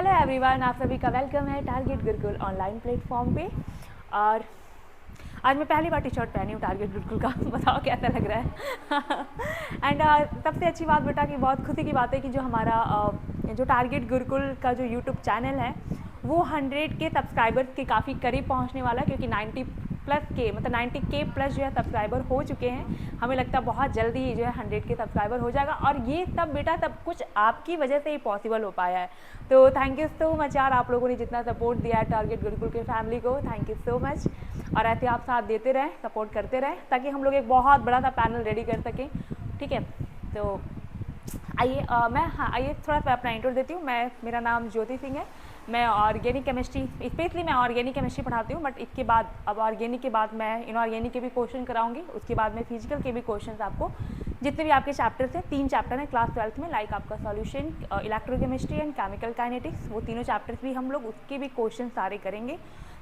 Hello everyone, आप सभी का वेलकम है टारगेट गुरुकुल ऑनलाइन प्लेटफॉर्म पे। और आज मैं पहली बार टी शर्ट पहनी हूँ टारगेट गुरुकुल का। बताओ कैसा लग रहा है। एंड सबसे अच्छी बात बेटा कि बहुत खुशी की बात है कि जो हमारा जो टारगेट गुरुकुल का जो यूट्यूब चैनल है वो 100 के सब्सक्राइबर्स के काफ़ी करीब पहुँचने वाला है, क्योंकि 90 प्लस के मतलब 90 के प्लस जो है सब्सक्राइबर हो चुके हैं। हमें लगता है बहुत जल्दी ही जो है 100 के सब्सक्राइबर हो जाएगा, और ये सब बेटा सब कुछ आपकी वजह से ही पॉसिबल हो पाया है। तो थैंक यू सो मच यार, आप लोगों ने जितना सपोर्ट दिया है टारगेट गुरुकुल के फैमिली को, थैंक यू सो मच। और ऐसे आप साथ देते रहें, सपोर्ट करते रहें, ताकि हम लोग एक बहुत बड़ा सा पैनल रेडी कर सकें। ठीक है, तो आइए आइए थोड़ा सा अपना इंट्रो देती हूँ। मेरा नाम ज्योति सिंह है। मैं ऑर्गेनिक केमिस्ट्री, स्पेशली मैं ऑर्गेनिक केमिस्ट्री पढ़ाती हूँ, बट इसके बाद अब ऑर्गेनिक के बाद मैं इनऑर्गेनिक के भी क्वेश्चन कराऊंगी। उसके बाद मैं फिजिकल के भी क्वेश्चन आपको जितने भी आपके चैप्टर्स हैं, 3 चैप्टर हैं क्लास 12th में, लाइक आपका solution, electrochemistry and chemical kinetics, वो तीनों चैप्टर्स भी हम लोग उसके भी क्वेश्चन सारे करेंगे।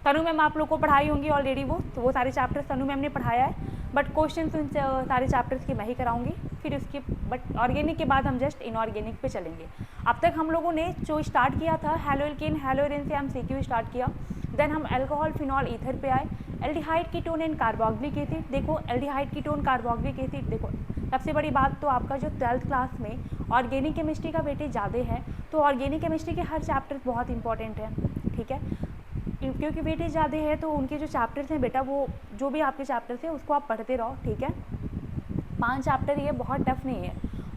तनु मैम आप लोग को पढ़ाई होंगी ऑलरेडी, वो सारे चैप्टर्स तनु मैम ने पढ़ाया है, बट क्वेश्चन उनसे सारे चैप्टर्स की मैं ही कराऊंगी। फिर उसके बट ऑर्गेनिक के बाद हम जस्ट इनऑर्गेनिक पे चलेंगे। अब तक हम लोगों ने जो स्टार्ट किया था हेलोएल्केन हेलोएरिन से हम सीक्यू स्टार्ट किया, देन हम अल्कोहल फिनॉल ईथर पे आए, aldehyde ketone and carboxylic acid. देखो एल्डिहाइड कीटोन कार्बोक्सिलिक एसिड, देखो सबसे बड़ी बात तो आपका जो 12th क्लास में ऑर्गेनिक केमिस्ट्री का वेटेज ज़्यादा है, तो ऑर्गेनिक केमिस्ट्री के हर चैप्टर बहुत इंपॉर्टेंट है। ठीक है, क्योंकि वेटेज ज़्यादा है तो उनके जो चैप्टर्स हैं बेटा, वो जो भी आपके चैप्टर्स हैं उसको आप पढ़ते रहो। ठीक है, 5 चैप्टर ये बहुत टफ नहीं है,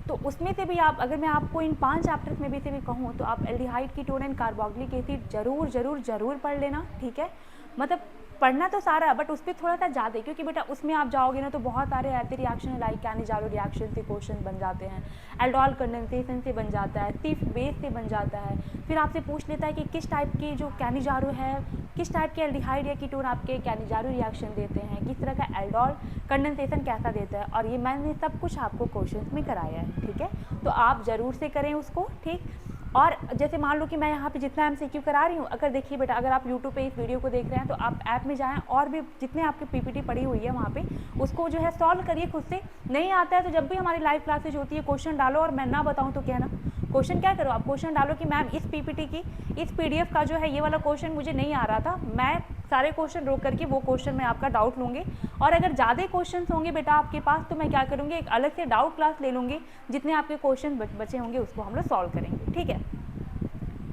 तो उसमें से भी आप, अगर मैं आपको इन 5 चैप्टर्स में भी से भी कहूँ तो आप aldehyde ketone and carboxylic acid जरूर जरूर जरूर पढ़ लेना। ठीक है, मतलब पढ़ना तो सारा है, बट उस पर थोड़ा सा ज़्यादा, क्योंकि बेटा उसमें आप जाओगे ना तो बहुत सारे ऐसे रिएक्शन है, लाइक कैनिजारो रिएक्शन से क्वेश्चन बन जाते हैं, एल्डोल कंडेंसेशन से बन जाता है, सिर्फ बेस से बन जाता है। फिर आपसे पूछ लेता है कि किस टाइप की जो कैनिजारो है, किस टाइप के एल्डिहाइड या कीटोन आपके कैनिजारो रिएक्शन देते हैं, किस तरह का एल्डोल कंडेंसेशन कैसा देता है, और ये मैंने सब कुछ आपको क्वेश्चन में कराया है। ठीक है, तो आप ज़रूर से करें उसको। ठीक, और जैसे मान लो कि मैं यहाँ पे जितना MCQ करा रही हूँ, अगर देखिए बेटा, अगर आप YouTube पे इस वीडियो को देख रहे हैं तो आप ऐप में जाएं, और भी जितने आपकी PPT पड़ी हुई है वहाँ पे उसको जो है सॉल्व करिए खुद से। नहीं आता है तो जब भी हमारी लाइव क्लासेज होती है क्वेश्चन डालो, और मैं ना बताऊँ तो कहना, क्वेश्चन क्या करो, आप क्वेश्चन डालो कि मैम इस PPT की इस PDF का जो है ये वाला क्वेश्चन मुझे नहीं आ रहा था, मैं सारे क्वेश्चन रोक करके वो क्वेश्चन में आपका डाउट लूँगी, और अगर ज़्यादा क्वेश्चन होंगे बेटा आपके पास तो मैं क्या करूँगी, एक अलग से डाउट क्लास ले लूँगी, जितने आपके क्वेश्चन बचे होंगे उसको हम लोग सॉल्व करेंगे। ठीक है,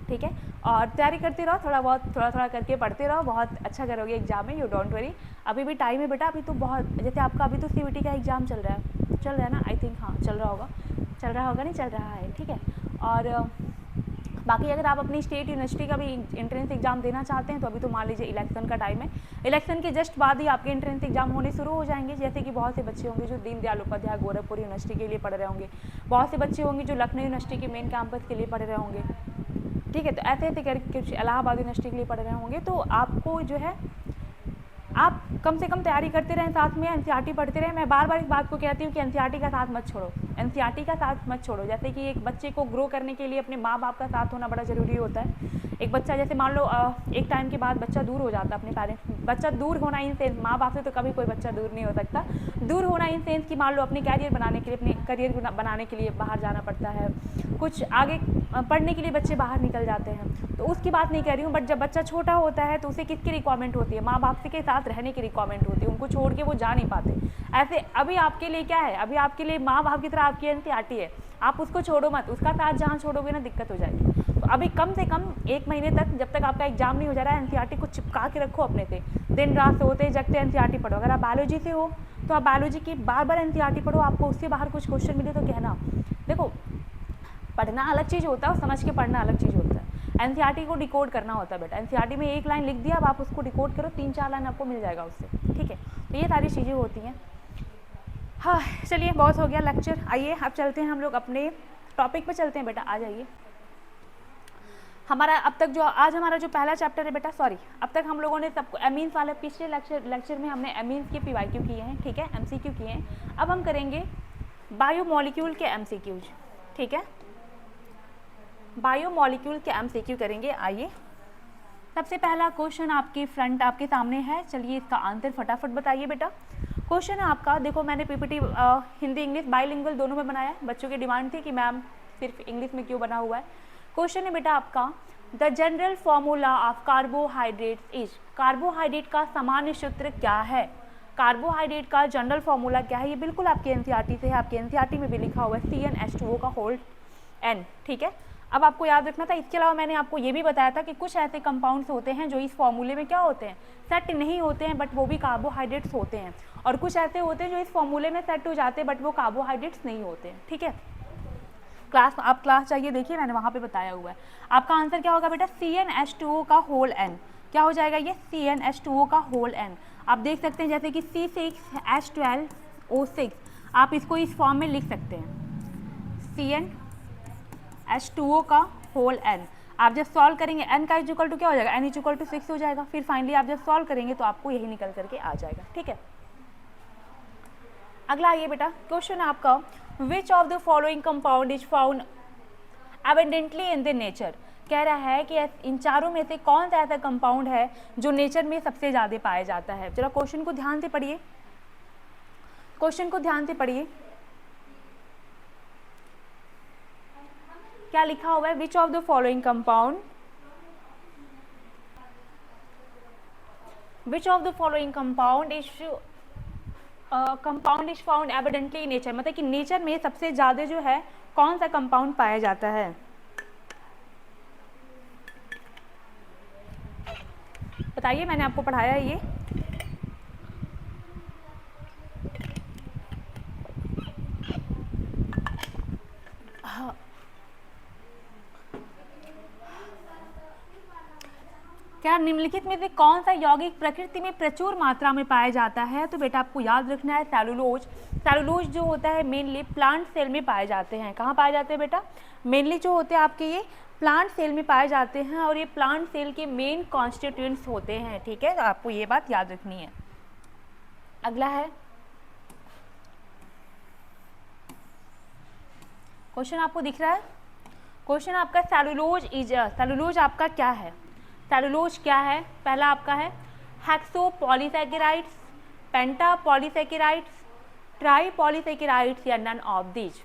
ठीक है, और तैयारी करते रहो, थोड़ा थोड़ा करके पढ़ते रहो, बहुत अच्छा करोगे एग्जाम में, यू डोंट वरी। अभी भी टाइम है बेटा, अभी तो बहुत, जैसे आपका अभी तो CBT का एग्ज़ाम चल रहा है ना, आई थिंक, हाँ चल रहा होगा नहीं चल रहा है। ठीक है, और बाकी अगर आप अपनी स्टेट यूनिवर्सिटी का भी एंट्रेंस एग्जाम देना चाहते हैं तो अभी तो मान लीजिए इलेक्शन का टाइम है, इलेक्शन के जस्ट बाद ही आपके एंट्रेंस एग्जाम होने शुरू हो जाएंगे। जैसे कि बहुत से बच्चे होंगे जो दीनदयाल उपाध्याय गोरखपुर यूनिवर्सिटी के लिए पढ़ रहे होंगे, बहुत से बच्चे होंगे जो लखनऊ यूनिवर्सिटी के मेन कैंपस के लिए पढ़ रहे होंगे। ठीक है, तो ऐसे ऐसे करके कुछ इलाहाबाद यूनिवर्सिटी के लिए पढ़ रहे होंगे, तो आपको जो है आप कम से कम तैयारी करते रहें, साथ में NCERT पढ़ते रहें। मैं बार बार इस बात को कहती हूँ कि NCERT का साथ मत छोड़ो, NCERT का साथ मत छोड़ो। जैसे कि एक बच्चे को ग्रो करने के लिए अपने माँ बाप का साथ होना बड़ा ज़रूरी होता है। एक बच्चा जैसे मान लो एक टाइम के बाद बच्चा दूर हो जाता है अपने पेरेंट्स, बच्चा दूर होना इन सेंस, माँ बाप से तो कभी कोई बच्चा दूर नहीं हो सकता, दूर होना इन सेंस कि मान लो अपने कैरियर बनाने के लिए, अपने करियर बनाने के लिए बाहर जाना पड़ता है, कुछ आगे पढ़ने के लिए बच्चे बाहर निकल जाते हैं, तो उसकी बात नहीं कह रही हूँ। बट जब बच्चा छोटा होता है तो उसे किसकी रिक्वायरमेंट होती है, माँ बाप के साथ रहने की रिक्वायरमेंट होती है, उनको छोड़ के वो जा नहीं पाते। ऐसे अभी आपके लिए क्या है, अभी आपके लिए माँ बाप की तरह आपकी NCERT है, आप उसको छोड़ो मत, उसका साथ जहाँ छोड़ोगे ना दिक्कत हो जाएगी। तो अभी कम से कम 1 महीने तक, जब तक आपका एग्जाम नहीं हो जा रहा है, NCERT को चिपका के रखो अपने से, दिन रात सोते जगते NCERT पढ़ो। अगर आप बायोलॉजी से हो तो आप बायोलॉजी की बार बार NCERT पढ़ो, आपको उससे बाहर कुछ क्वेश्चन मिले तो कहना। देखो पढ़ना अलग चीज़ होता है और समझ के पढ़ना अलग चीज़ होता है। NCERT को डिकोड करना होता है बेटा, NCERT में एक लाइन लिख दिया, अब आप उसको डिकोड करो, 3-4 लाइन आपको मिल जाएगा उससे। ठीक है, तो ये सारी चीज़ें होती हैं। हाँ चलिए, बहुत हो गया लेक्चर, आइए अब चलते हैं हम लोग अपने टॉपिक पे चलते हैं बेटा, आ जाइए। हमारा अब तक जो आज हमारा जो पहला चैप्टर है बेटा, सॉरी, अब तक हम लोगों ने सबको एमीन्स वाले, पिछले लेक्चर में हमने एमीन्स के PYQ किए हैं। ठीक है, MCQ किए हैं। अब हम करेंगे बायोमोलिक्यूल के MCQs। ठीक है, बायोमोलिक्यूल के MCQ करेंगे। आइए, सबसे पहला क्वेश्चन आपके फ्रंट आपके सामने है, चलिए इसका आंसर फटाफट बताइए बेटा। क्वेश्चन है आपका, देखो मैंने PPT हिंदी इंग्लिश बाइलिंगुअल दोनों में बनाया है, बच्चों की डिमांड थी कि मैम सिर्फ इंग्लिश में क्यों बना हुआ है। क्वेश्चन है बेटा आपका, the general formula of carbohydrate is, carbohydrate का सामान्य सूत्र क्या है, कार्बोहाइड्रेट का जनरल फॉर्मूला क्या है, ये बिल्कुल आपके एनसीईआरटी से है, आपके एनसीईआरटी में भी लिखा हुआ है CnH2O का होल N, ठीक है। अब आपको याद रखना था। इसके अलावा मैंने आपको ये भी बताया था कि कुछ ऐसे कंपाउंड्स होते हैं जो इस फॉर्मूले में क्या होते हैं, सेट नहीं होते हैं, बट वो भी कार्बोहाइड्रेट्स होते हैं, और कुछ ऐसे होते हैं जो इस फॉर्मूले में सेट हो जाते हैं बट वो कार्बोहाइड्रेट्स नहीं होते हैं, ठीक है। क्लास, आप क्लास चाहिए देखिए, मैंने वहाँ पे बताया हुआ है। आपका आंसर क्या होगा बेटा, CnH2O का होल N, क्या हो जाएगा ये, CnH2O का होल N। आप देख सकते हैं जैसे कि C6H12O6, आप इसको इस फॉर्म में लिख सकते हैं, CnH2O का होल N। आप जब सॉल्व करेंगे n का इक्वल टू क्या हो जाएगा, n इक्वल टू 6 हो जाएगा। फिर फाइनली आप जब सॉल्व करेंगे तो आपको यही निकल करके आ जाएगा, ठीक है। अगला आइए बेटा, क्वेश्चन है आपका, विच of the following compound is found abundantly in the nature, कह रहा है कि इन चारों में से कौन सा ऐसा कंपाउंड है जो नेचर में सबसे ज़्यादा पाया जाता है। जरा क्वेश्चन को ध्यान से पढ़िए, क्वेश्चन को ध्यान से पढ़िए, क्या लिखा हुआ है, विच of the following compound, which of the following compound is found evidently in nature, मतलब कि नेचर में सबसे ज़्यादा जो है कौन सा कंपाउंड पाया जाता है। बताइए, मैंने आपको पढ़ाया है ये, हाँ। क्या निम्नलिखित में से कौन सा यौगिक प्रकृति में प्रचुर मात्रा में पाया जाता है, तो बेटा आपको याद रखना है सेलुलोज। सेलुलोज जो होता है मेनली प्लांट सेल में पाए जाते हैं। कहाँ पाए जाते हैं बेटा, मेनली जो होते हैं आपके ये प्लांट सेल में पाए जाते हैं, और ये प्लांट सेल के मेन कॉन्स्टिट्यूएंट्स होते हैं, ठीक है। तो आपको ये बात याद रखनी है। अगला है क्वेश्चन, आपको दिख रहा है क्वेश्चन आपका, सेलुलोज आपका क्या है, सेलुलोज क्या है। पहला आपका है हेक्सोपॉलीसैकेराइड्स, पेंटापॉलीसैकेराइड्स, ट्राईपॉलीसैकेराइड्स या नन ऑफ दीज।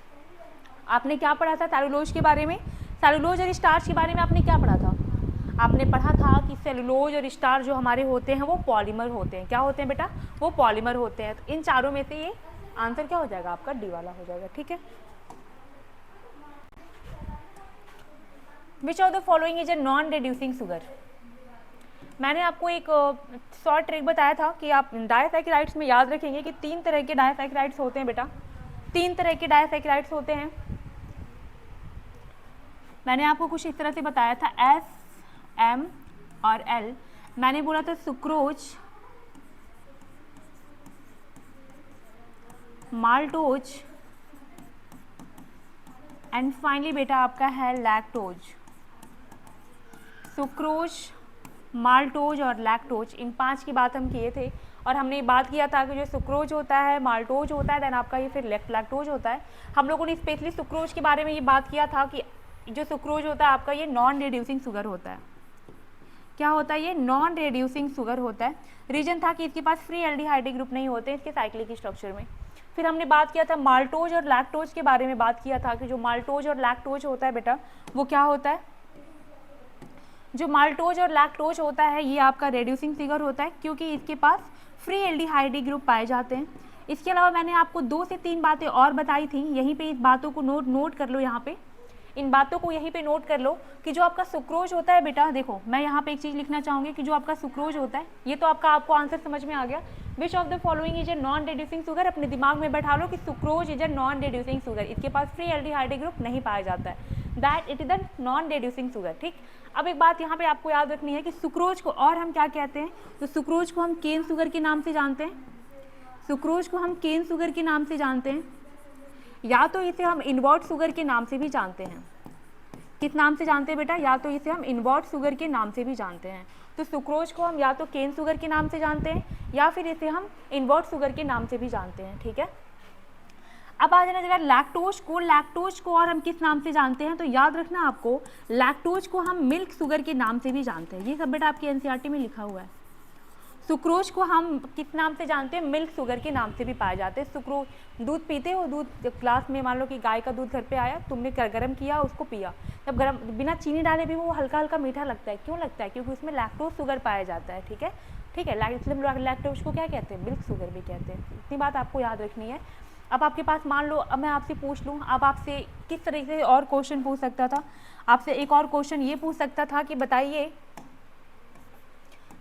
आपने क्या पढ़ा था सेलुलोज के बारे में, सेलुलोज और स्टार्च के बारे में आपने क्या पढ़ा था, आपने पढ़ा था कि सेलुलोज और स्टार्च जो हमारे होते हैं वो पॉलीमर होते हैं। क्या होते हैं बेटा, वो पॉलीमर होते हैं। तो इन चारों में से ये आंसर क्या हो जाएगा आपका, डी वाला हो जाएगा, ठीक है। विच of the following is a non reducing sugar. मैंने आपको एक शॉर्ट ट्रिक बताया था कि आप डायसैकेराइड्स में याद रखेंगे कि 3 तरह के डायसैकेराइड्स होते हैं बेटा, 3 तरह के डायसैकेराइड्स होते हैं। मैंने आपको कुछ इस तरह से बताया था, S, M और L। मैंने बोला था सुक्रोज, माल्टोज एंड फाइनली बेटा आपका है लैक्टोज। सुक्रोज, माल्टोज और लैक्टोज, इन 5 की बात हम किए थे, और हमने बात किया था कि जो सुक्रोज होता है, माल्टोज होता है, देन आपका ये फिर लैक्टोज होता है। हम लोगों ने स्पेशली सुक्रोज के बारे में ये बात किया था कि जो सुक्रोज होता है आपका ये नॉन रिड्यूसिंग शुगर होता है। क्या होता है ये, नॉन रिड्यूसिंग शुगर होता है। रीजन था कि इसके पास फ्री एल्डिहाइड ग्रुप नहीं होते इसके साइक्लिक स्ट्रक्चर में। फिर हमने बात किया था माल्टोज और लैक्टोज के बारे में, बात किया था कि जो माल्टोज और लैक्टोज होता है बेटा वो क्या होता है, जो माल्टोज और लैक्टोज होता है ये आपका रिड्यूसिंग शुगर होता है, क्योंकि इसके पास फ्री एल्डिहाइड ग्रुप पाए जाते हैं। इसके अलावा मैंने आपको 2 से 3 बातें और बताई थी, यहीं पे इस बातों को नोट कर लो, यहाँ पे इन बातों को यहीं पे नोट कर लो कि जो आपका सुक्रोज होता है बेटा, देखो मैं यहाँ पे एक चीज़ लिखना चाहूँगी कि जो आपका सुक्रोज होता है, ये तो आपको आंसर समझ में आ गया। विच of the following is a non reducing sugar, अपने दिमाग में बैठा लो कि sucrose is a non reducing sugar, इसके पास फ्री एल्डिहाइड ग्रुप नहीं पाया जाता है, that it is the non reducing sugar, ठीक। अब एक बात यहाँ पे आपको याद रखनी है कि सुक्रोज को और हम क्या कहते हैं, तो सुक्रोज को हम केन शुगर के नाम से जानते हैं, सुक्रोज को हम केन शुगर के नाम से जानते हैं, या तो इसे हम इनवर्ट शुगर के नाम से भी जानते हैं। किस नाम से जानते हैं बेटा, या तो इसे हम इनवर्ट शुगर के नाम से भी जानते हैं। तो सुक्रोज को हम या तो केन शुगर के नाम से जानते हैं, या फिर इसे हम इनवर्ट शुगर के नाम से भी जानते हैं, ठीक है। अब आ जाना जरा लैक्टोज को और हम किस नाम से जानते हैं, तो याद रखना आपको, लैक्टोज को हम मिल्क शुगर के नाम से भी जानते हैं। ये सब बेटा आपके एनसीईआरटी में लिखा हुआ है। सुक्रोज को हम किस नाम से जानते हैं? मिल्क शुगर के नाम से भी पाए जाते हैं। सुक्रोज, दूध पीते हो, दूध ग्लास में मान लो कि गाय का दूध घर पे आया, तुमने गर्म किया, उसको पिया, जब गर्म बिना चीनी डाले भी वो हल्का हल्का मीठा लगता है। क्यों लगता है? क्योंकि उसमें लैक्टोज शुगर पाया जाता है। ठीक है, ठीक है, इसलिए लैक्टोज को क्या कहते हैं? मिल्क शुगर भी कहते हैं। इतनी बात आपको याद रखनी है। अब आपके पास मान लो, अब मैं आपसे पूछ लूँ, अब आपसे किस तरीके से और क्वेश्चन पूछ सकता था? आपसे एक और क्वेश्चन ये पूछ सकता था कि बताइए,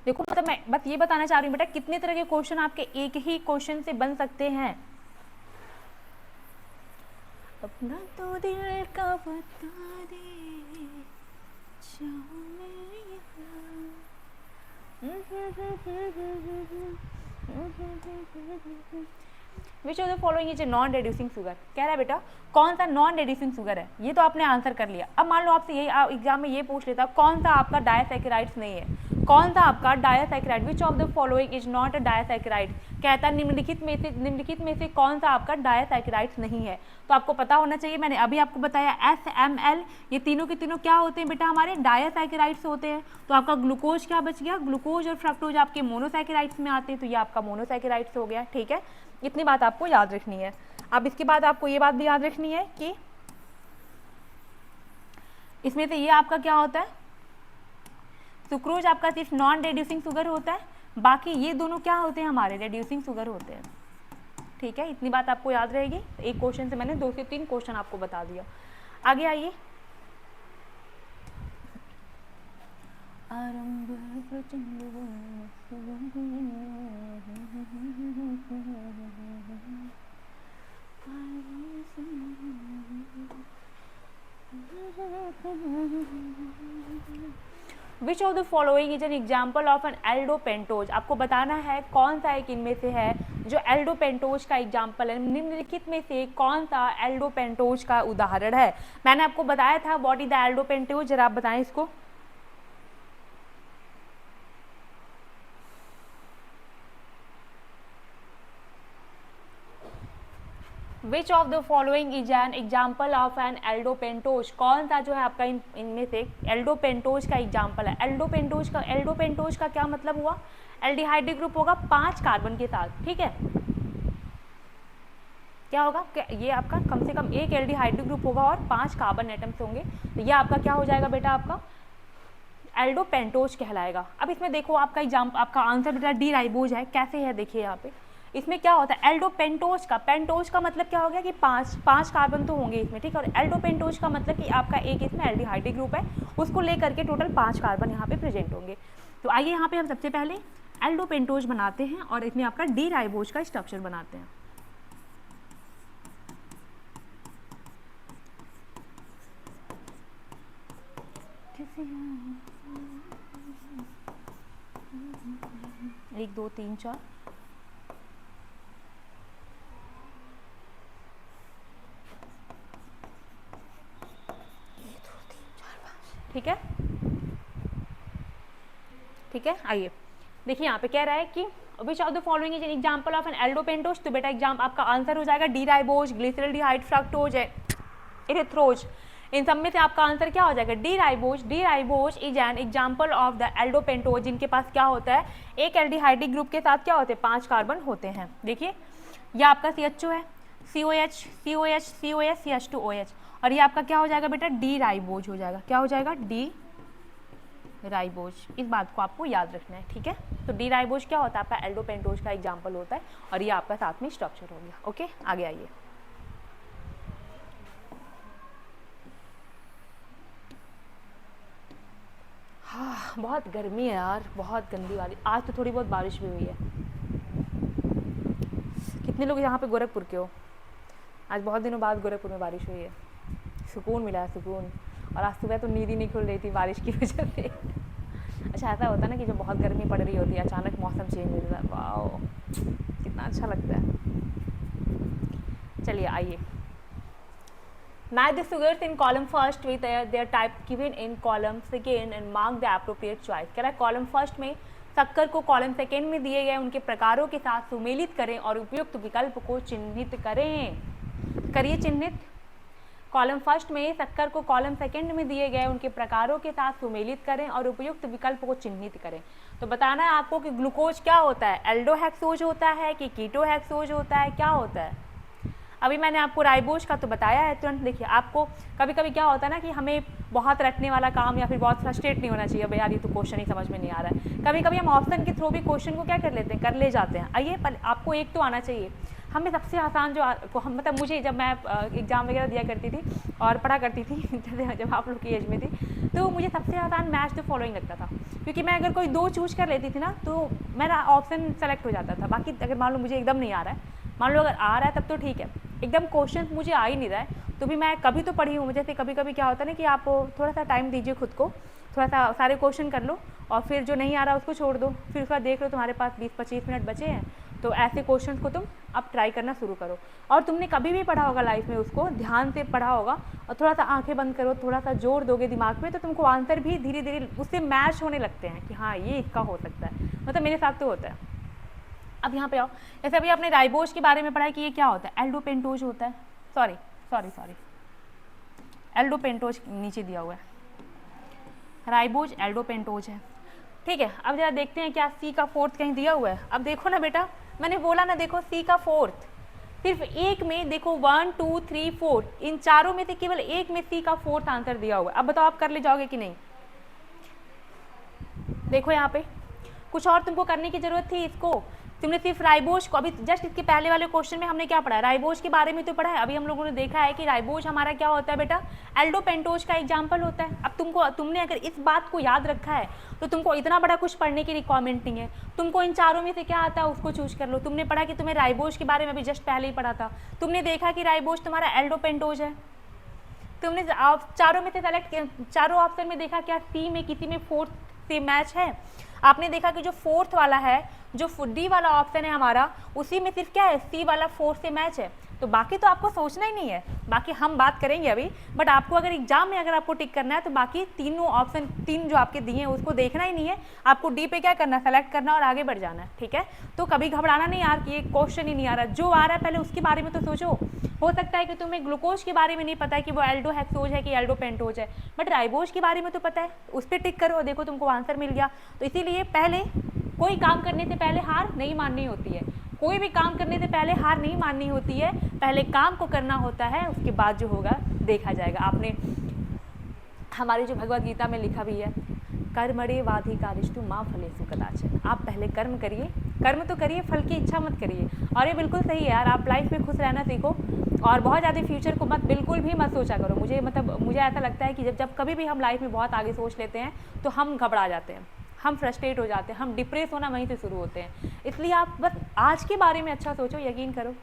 देखो मतलब मैं बस ये बताना चाह रही हूँ बेटा, कितने तरह के क्वेश्चन आपके एक ही क्वेश्चन से बन सकते हैं। अपना तो दिल का बता दे, which of the following is a non reducing sugar. कह रहा है बेटा कौन सा नॉन रिड्यूसिंग शुगर है। ये तो आपने आंसर कर लिया। अब मान लो आपसे यही एग्जाम में ये पूछ लेता कौन सा आपका डायसैकेराइड्स नहीं है, कौन सा आपका disaccharide, which of the following is not a disaccharide. कहता है निम्नलिखित में से कौन सा आपका डायसैकेराइड्स नहीं है। तो आपको पता होना चाहिए, मैंने अभी आपको बताया SML, ये तीनों के तीनों क्या होते हैं बेटा? हमारे डायसैकेराइड्स होते हैं। तो आपका ग्लूकोज क्या बच गया? ग्लूकोज और फ्रक्टोज आपके मोनोसैकेराइड्स में आते हैं, तो ये आपका मोनोसैकेराइड्स हो गया। ठीक है, इतनी बात आपको याद रखनी है। अब इसके बाद आपको ये बात भी याद रखनी है कि इसमें से ये आपका क्या होता है? सुक्रोज आपका सिर्फ नॉन रिड्यूसिंग शुगर होता है, बाकी ये दोनों क्या होते हैं? हमारे रिड्यूसिंग शुगर होते हैं। ठीक है, इतनी बात आपको याद रहेगी। एक क्वेश्चन से मैंने 2 से 3 क्वेश्चन आपको बता दिया। आगे आइए, which of the following is an example of an aldopentose. आपको बताना है कौन सा एक इनमें से है जो एल्डोपेंटोज का एग्जाम्पल है। निम्नलिखित में से कौन सा एल्डोपेंटोज का उदाहरण है? मैंने आपको बताया था व्हाट इज द एल्डोपेंटोज, जरा आप बताएं इसको। Which of the following is an example of an aldopentose. कौन सा जो है आपका इनमें से एल्डोपेंटोज का एग्जाम्पल है? एल्डोपेंटोज का क्या मतलब हुआ? एल्डिहाइड ग्रुप होगा 5 कार्बन के साथ। ठीक है, क्या होगा? ये आपका कम से कम एक एल्डिहाइड ग्रुप होगा और 5 कार्बन एटम्स होंगे, तो ये आपका क्या हो जाएगा बेटा? आपका एल्डोपेंटोज कहलाएगा। अब इसमें देखो आपका आपका आंसर बेटा डी राइबोज है। कैसे है देखिए यहाँ पे, इसमें क्या होता है? एल्डोपेंटोज का, पेंटोज का मतलब क्या हो गया कि 5 कार्बन तो होंगे इसमें। ठीक है, और एल्डोपेंटोज का मतलब कि आपका एक इसमें एल्डिहाइड ग्रुप है, उसको लेकर के टोटल 5 कार्बन यहाँ पे प्रेजेंट होंगे। तो आइए यहाँ पे हम सबसे पहले एल्डोपेंटोज बनाते हैं और इसमें आपका डी राइबोज का स्ट्रक्चर बनाते हैं। एक दो तीन चार, ठीक है, ठीक है। आइए देखिए यहाँ पे कह रहा है कि which of the following is an example of an aldopentose. तो बेटा एग्जाम आपका आंसर हो जाएगा D ribose, glyceraldehyde, fructose, erythrose. इन सब में से आपका आंसर क्या हो जाएगा? D ribose. D ribose is an example of the aldopentose, जिनके पास क्या होता है? एक एल्डिहाइडिक ग्रुप के साथ क्या होते हैं? 5 कार्बन होते हैं। देखिए यह आपका CHO है, COH, COH, COS, CH2OH, और ये आपका क्या हो जाएगा बेटा? डी राइबोज हो जाएगा। क्या हो जाएगा? D ribose. इस बात को आपको याद रखना है। ठीक है, तो डी राइबोज क्या होता है? आपका एल्डोपेंटोज का एग्जांपल होता है, और ये आपका साथ में स्ट्रक्चर हो गया। ओके, आगे आइए। हाँ, बहुत गर्मी है यार, बहुत गंदी वाली। आज तो थोड़ी बहुत बारिश भी हुई है। कितने लोग यहाँ पे गोरखपुर के हो? आज बहुत दिनों बाद गोरखपुर में बारिश हुई है, सुकून मिला है, सुकून। और आज सुबह तो नींद ही नहीं खुल रही थी बारिश की वजह से। अच्छा, ऐसा होता है ना कि जब बहुत गर्मी पड़ रही होती है, अचानक मौसम चेंज हो जाता है, वाह कितना अच्छा लगता है। चलिए आइए, match the sugars in column first with their type given in column second and mark the appropriate choice। कह रहा है कॉलम फर्स्ट में शक्कर को कॉलम सेकेंड में दिए गए उनके प्रकारों के साथ सुमेलित करें और उपयुक्त विकल्प को चिन्हित करें। करिए चिन्हित। कॉलम फर्स्ट में शक्कर को कॉलम सेकंड में दिए गए उनके प्रकारों के साथ सुमेलित करें और उपयुक्त विकल्प को चिन्हित करें। तो बताना है आपको कि ग्लूकोज क्या होता है, एल्डोहेक्सोज होता है कि कीटोहेक्सोज होता है, क्या होता है। अभी मैंने आपको राइबोज का तो बताया है। तुरंत देखिए, आपको कभी कभी क्या होता है ना कि हमें बहुत रटने वाला काम या फिर बहुत फ्रस्ट्रेट नहीं होना चाहिए, भाई यार ये तो क्वेश्चन ही समझ में नहीं आ रहा है। कभी कभी हम ऑप्शन के थ्रू भी क्वेश्चन को क्या कर लेते हैं, कर ले जाते हैं। आइए, पर आपको एक तो आना चाहिए। हमें सबसे आसान जो हम मतलब मुझे जब मैं एग्ज़ाम वगैरह दिया करती थी और पढ़ा करती थी जब आप लोग की एज में थी, तो मुझे सबसे आसान मैच द फॉलोइंग लगता था, क्योंकि मैं अगर कोई दो चूज कर लेती थी ना तो मेरा ऑप्शन सेलेक्ट हो जाता था। बाकी अगर मान लो मुझे एकदम नहीं आ रहा है, मान लो अगर आ रहा है तब तो ठीक है, एकदम क्वेश्चन मुझे आ ही नहीं रहा है तो भी मैं कभी तो पढ़ी हूँ। जैसे कभी कभी क्या होता है ना कि आप थोड़ा सा टाइम दीजिए खुद को, थोड़ा सा सारे क्वेश्चन कर लो और फिर जो नहीं आ रहा उसको छोड़ दो, फिर उसका देख लो तुम्हारे पास 20-25 मिनट बचे हैं, तो ऐसे क्वेश्चंस को तुम अब ट्राई करना शुरू करो। और तुमने कभी भी पढ़ा होगा लाइफ में, उसको ध्यान से पढ़ा होगा और थोड़ा सा आंखें बंद करो, थोड़ा सा जोर दोगे दिमाग में, तो तुमको आंसर भी धीरे धीरे उससे मैच होने लगते हैं कि हाँ ये इसका हो सकता है। मतलब मेरे साथ तो होता है। अब यहाँ पे आओ, जैसे अभी आपने राइबोज के बारे में पढ़ा कि ये क्या होता है, एल्डोपेंटोज होता है। सॉरी एल्डोपेंटोज नीचे दिया हुआ है, राइबोज एल्डोपेंटोज है। ठीक है, अब जरा देखते हैं क्या सी का फोर्थ कहीं दिया हुआ है। अब देखो ना बेटा, मैंने बोला ना, देखो सी का फोर्थ सिर्फ एक में, देखो 1 2 3 4 इन चारों में से केवल एक में सी का फोर्थ आंसर दिया हुआ है। अब बताओ आप कर ले जाओगे कि नहीं। देखो यहाँ पे कुछ और तुमको करने की जरूरत थी, इसको तुमने सिर्फ राइबोज को, अभी जस्ट इसके पहले वाले क्वेश्चन में हमने क्या पढ़ा है, राइबोज के बारे में तो पढ़ा है। अभी हम लोगों ने देखा है कि राइबोज हमारा क्या होता है बेटा, एल्डोपेंटोज का एग्जांपल होता है। अब तुमने अगर इस बात को याद रखा है तो तुमको इतना बड़ा कुछ पढ़ने की रिक्वायरमेंट नहीं है। तुमको इन चारों में से क्या आता है उसको चूज कर लो। तुमने पढ़ा कि तुम्हें राइबोज के बारे में अभी जस्ट पहले ही पढ़ा था, तुमने देखा कि राइबोज तुम्हारा एल्डोपेंटोज है, तुमने चारों में से सेलेक्ट, चारों ऑप्शन में देखा क्या सी में किसी में फोर्थ से मैच है। आपने देखा कि जो फोर्थ वाला है, जो डी वाला ऑप्शन है हमारा, उसी में सिर्फ क्या है, सी वाला फोर्थ से मैच है। तो बाकी तो आपको सोचना ही नहीं है, बाकी हम बात करेंगे अभी। बट आपको अगर एग्जाम में अगर आपको टिक करना है तो बाकी तीनों ऑप्शन, तीन जो आपके दिए हैं उसको देखना ही नहीं है, आपको डी पे क्या करना है, सेलेक्ट करना और आगे बढ़ जाना है। ठीक है, तो कभी घबराना नहीं यार कि ये क्वेश्चन ही नहीं आ रहा, जो आ रहा है पहले उसके बारे में तो सोचो। हो सकता है कि तुम्हें ग्लूकोज के बारे में नहीं पता है कि वो एल्डोहेक्सोज है कि एल्डोपेंटोज है, बट राइबोज के बारे में तो पता है, उस पर टिक करो, देखो तुमको आंसर मिल गया। तो इसीलिए पहले कोई काम करने से पहले हार नहीं माननी होती है, कोई भी काम करने से पहले हार नहीं माननी होती है, पहले काम को करना होता है, उसके बाद जो होगा देखा जाएगा। आपने हमारी जो भगवद गीता में लिखा भी है, कर्मणे वाधिकारिष्टु माँ फलेषु कदाचन। आप पहले कर्म करिए, कर्म तो करिए, फल की इच्छा मत करिए। और ये बिल्कुल सही है यार, आप लाइफ में खुश रहना सीखो और बहुत ज़्यादा फ्यूचर को मत, बिल्कुल भी मत सोचा करो। मुझे ऐसा लगता है कि जब कभी भी हम लाइफ में बहुत आगे सोच लेते हैं तो हम घबरा जाते हैं, हम फ्रस्ट्रेट हो जाते हैं, हम डिप्रेस होना वहीं से शुरू होते हैं। इसलिए आप बस आज के बारे में अच्छा सोचो, यकीन करो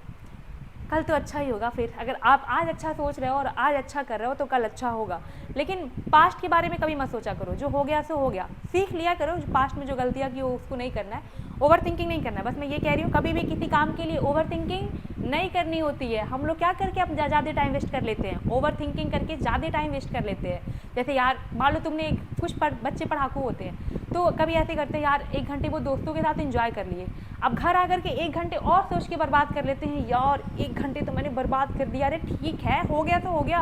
कल तो अच्छा ही होगा। फिर अगर आप आज अच्छा सोच रहे हो और आज अच्छा कर रहे हो तो कल अच्छा होगा। लेकिन पास्ट के बारे में कभी मत सोचा करो, जो हो गया सो हो गया, सीख लिया करो। पास्ट में जो गलतियाँ की उसको नहीं करना है, ओवर थिंकिंग नहीं करना है। बस मैं ये कह रही हूँ, कभी भी किसी काम के लिए ओवर थिंकिंग नहीं करनी होती है। हम लोग क्या करके अब ज़्यादा टाइम वेस्ट कर लेते हैं, ओवर थिंकिंग करके ज़्यादा टाइम वेस्ट कर लेते हैं। जैसे यार मान लो तुमने कुछ बच्चे पढ़ाकू होते हैं तो कभी ऐसे करते हैं यार, 1 घंटे वो दोस्तों के साथ एंजॉय कर लिए, अब घर आकर के 1 घंटे और सोच के बर्बाद कर लेते हैं, यार 1 घंटे तो मैंने बर्बाद कर दिया। अरे ठीक है, हो गया तो हो गया,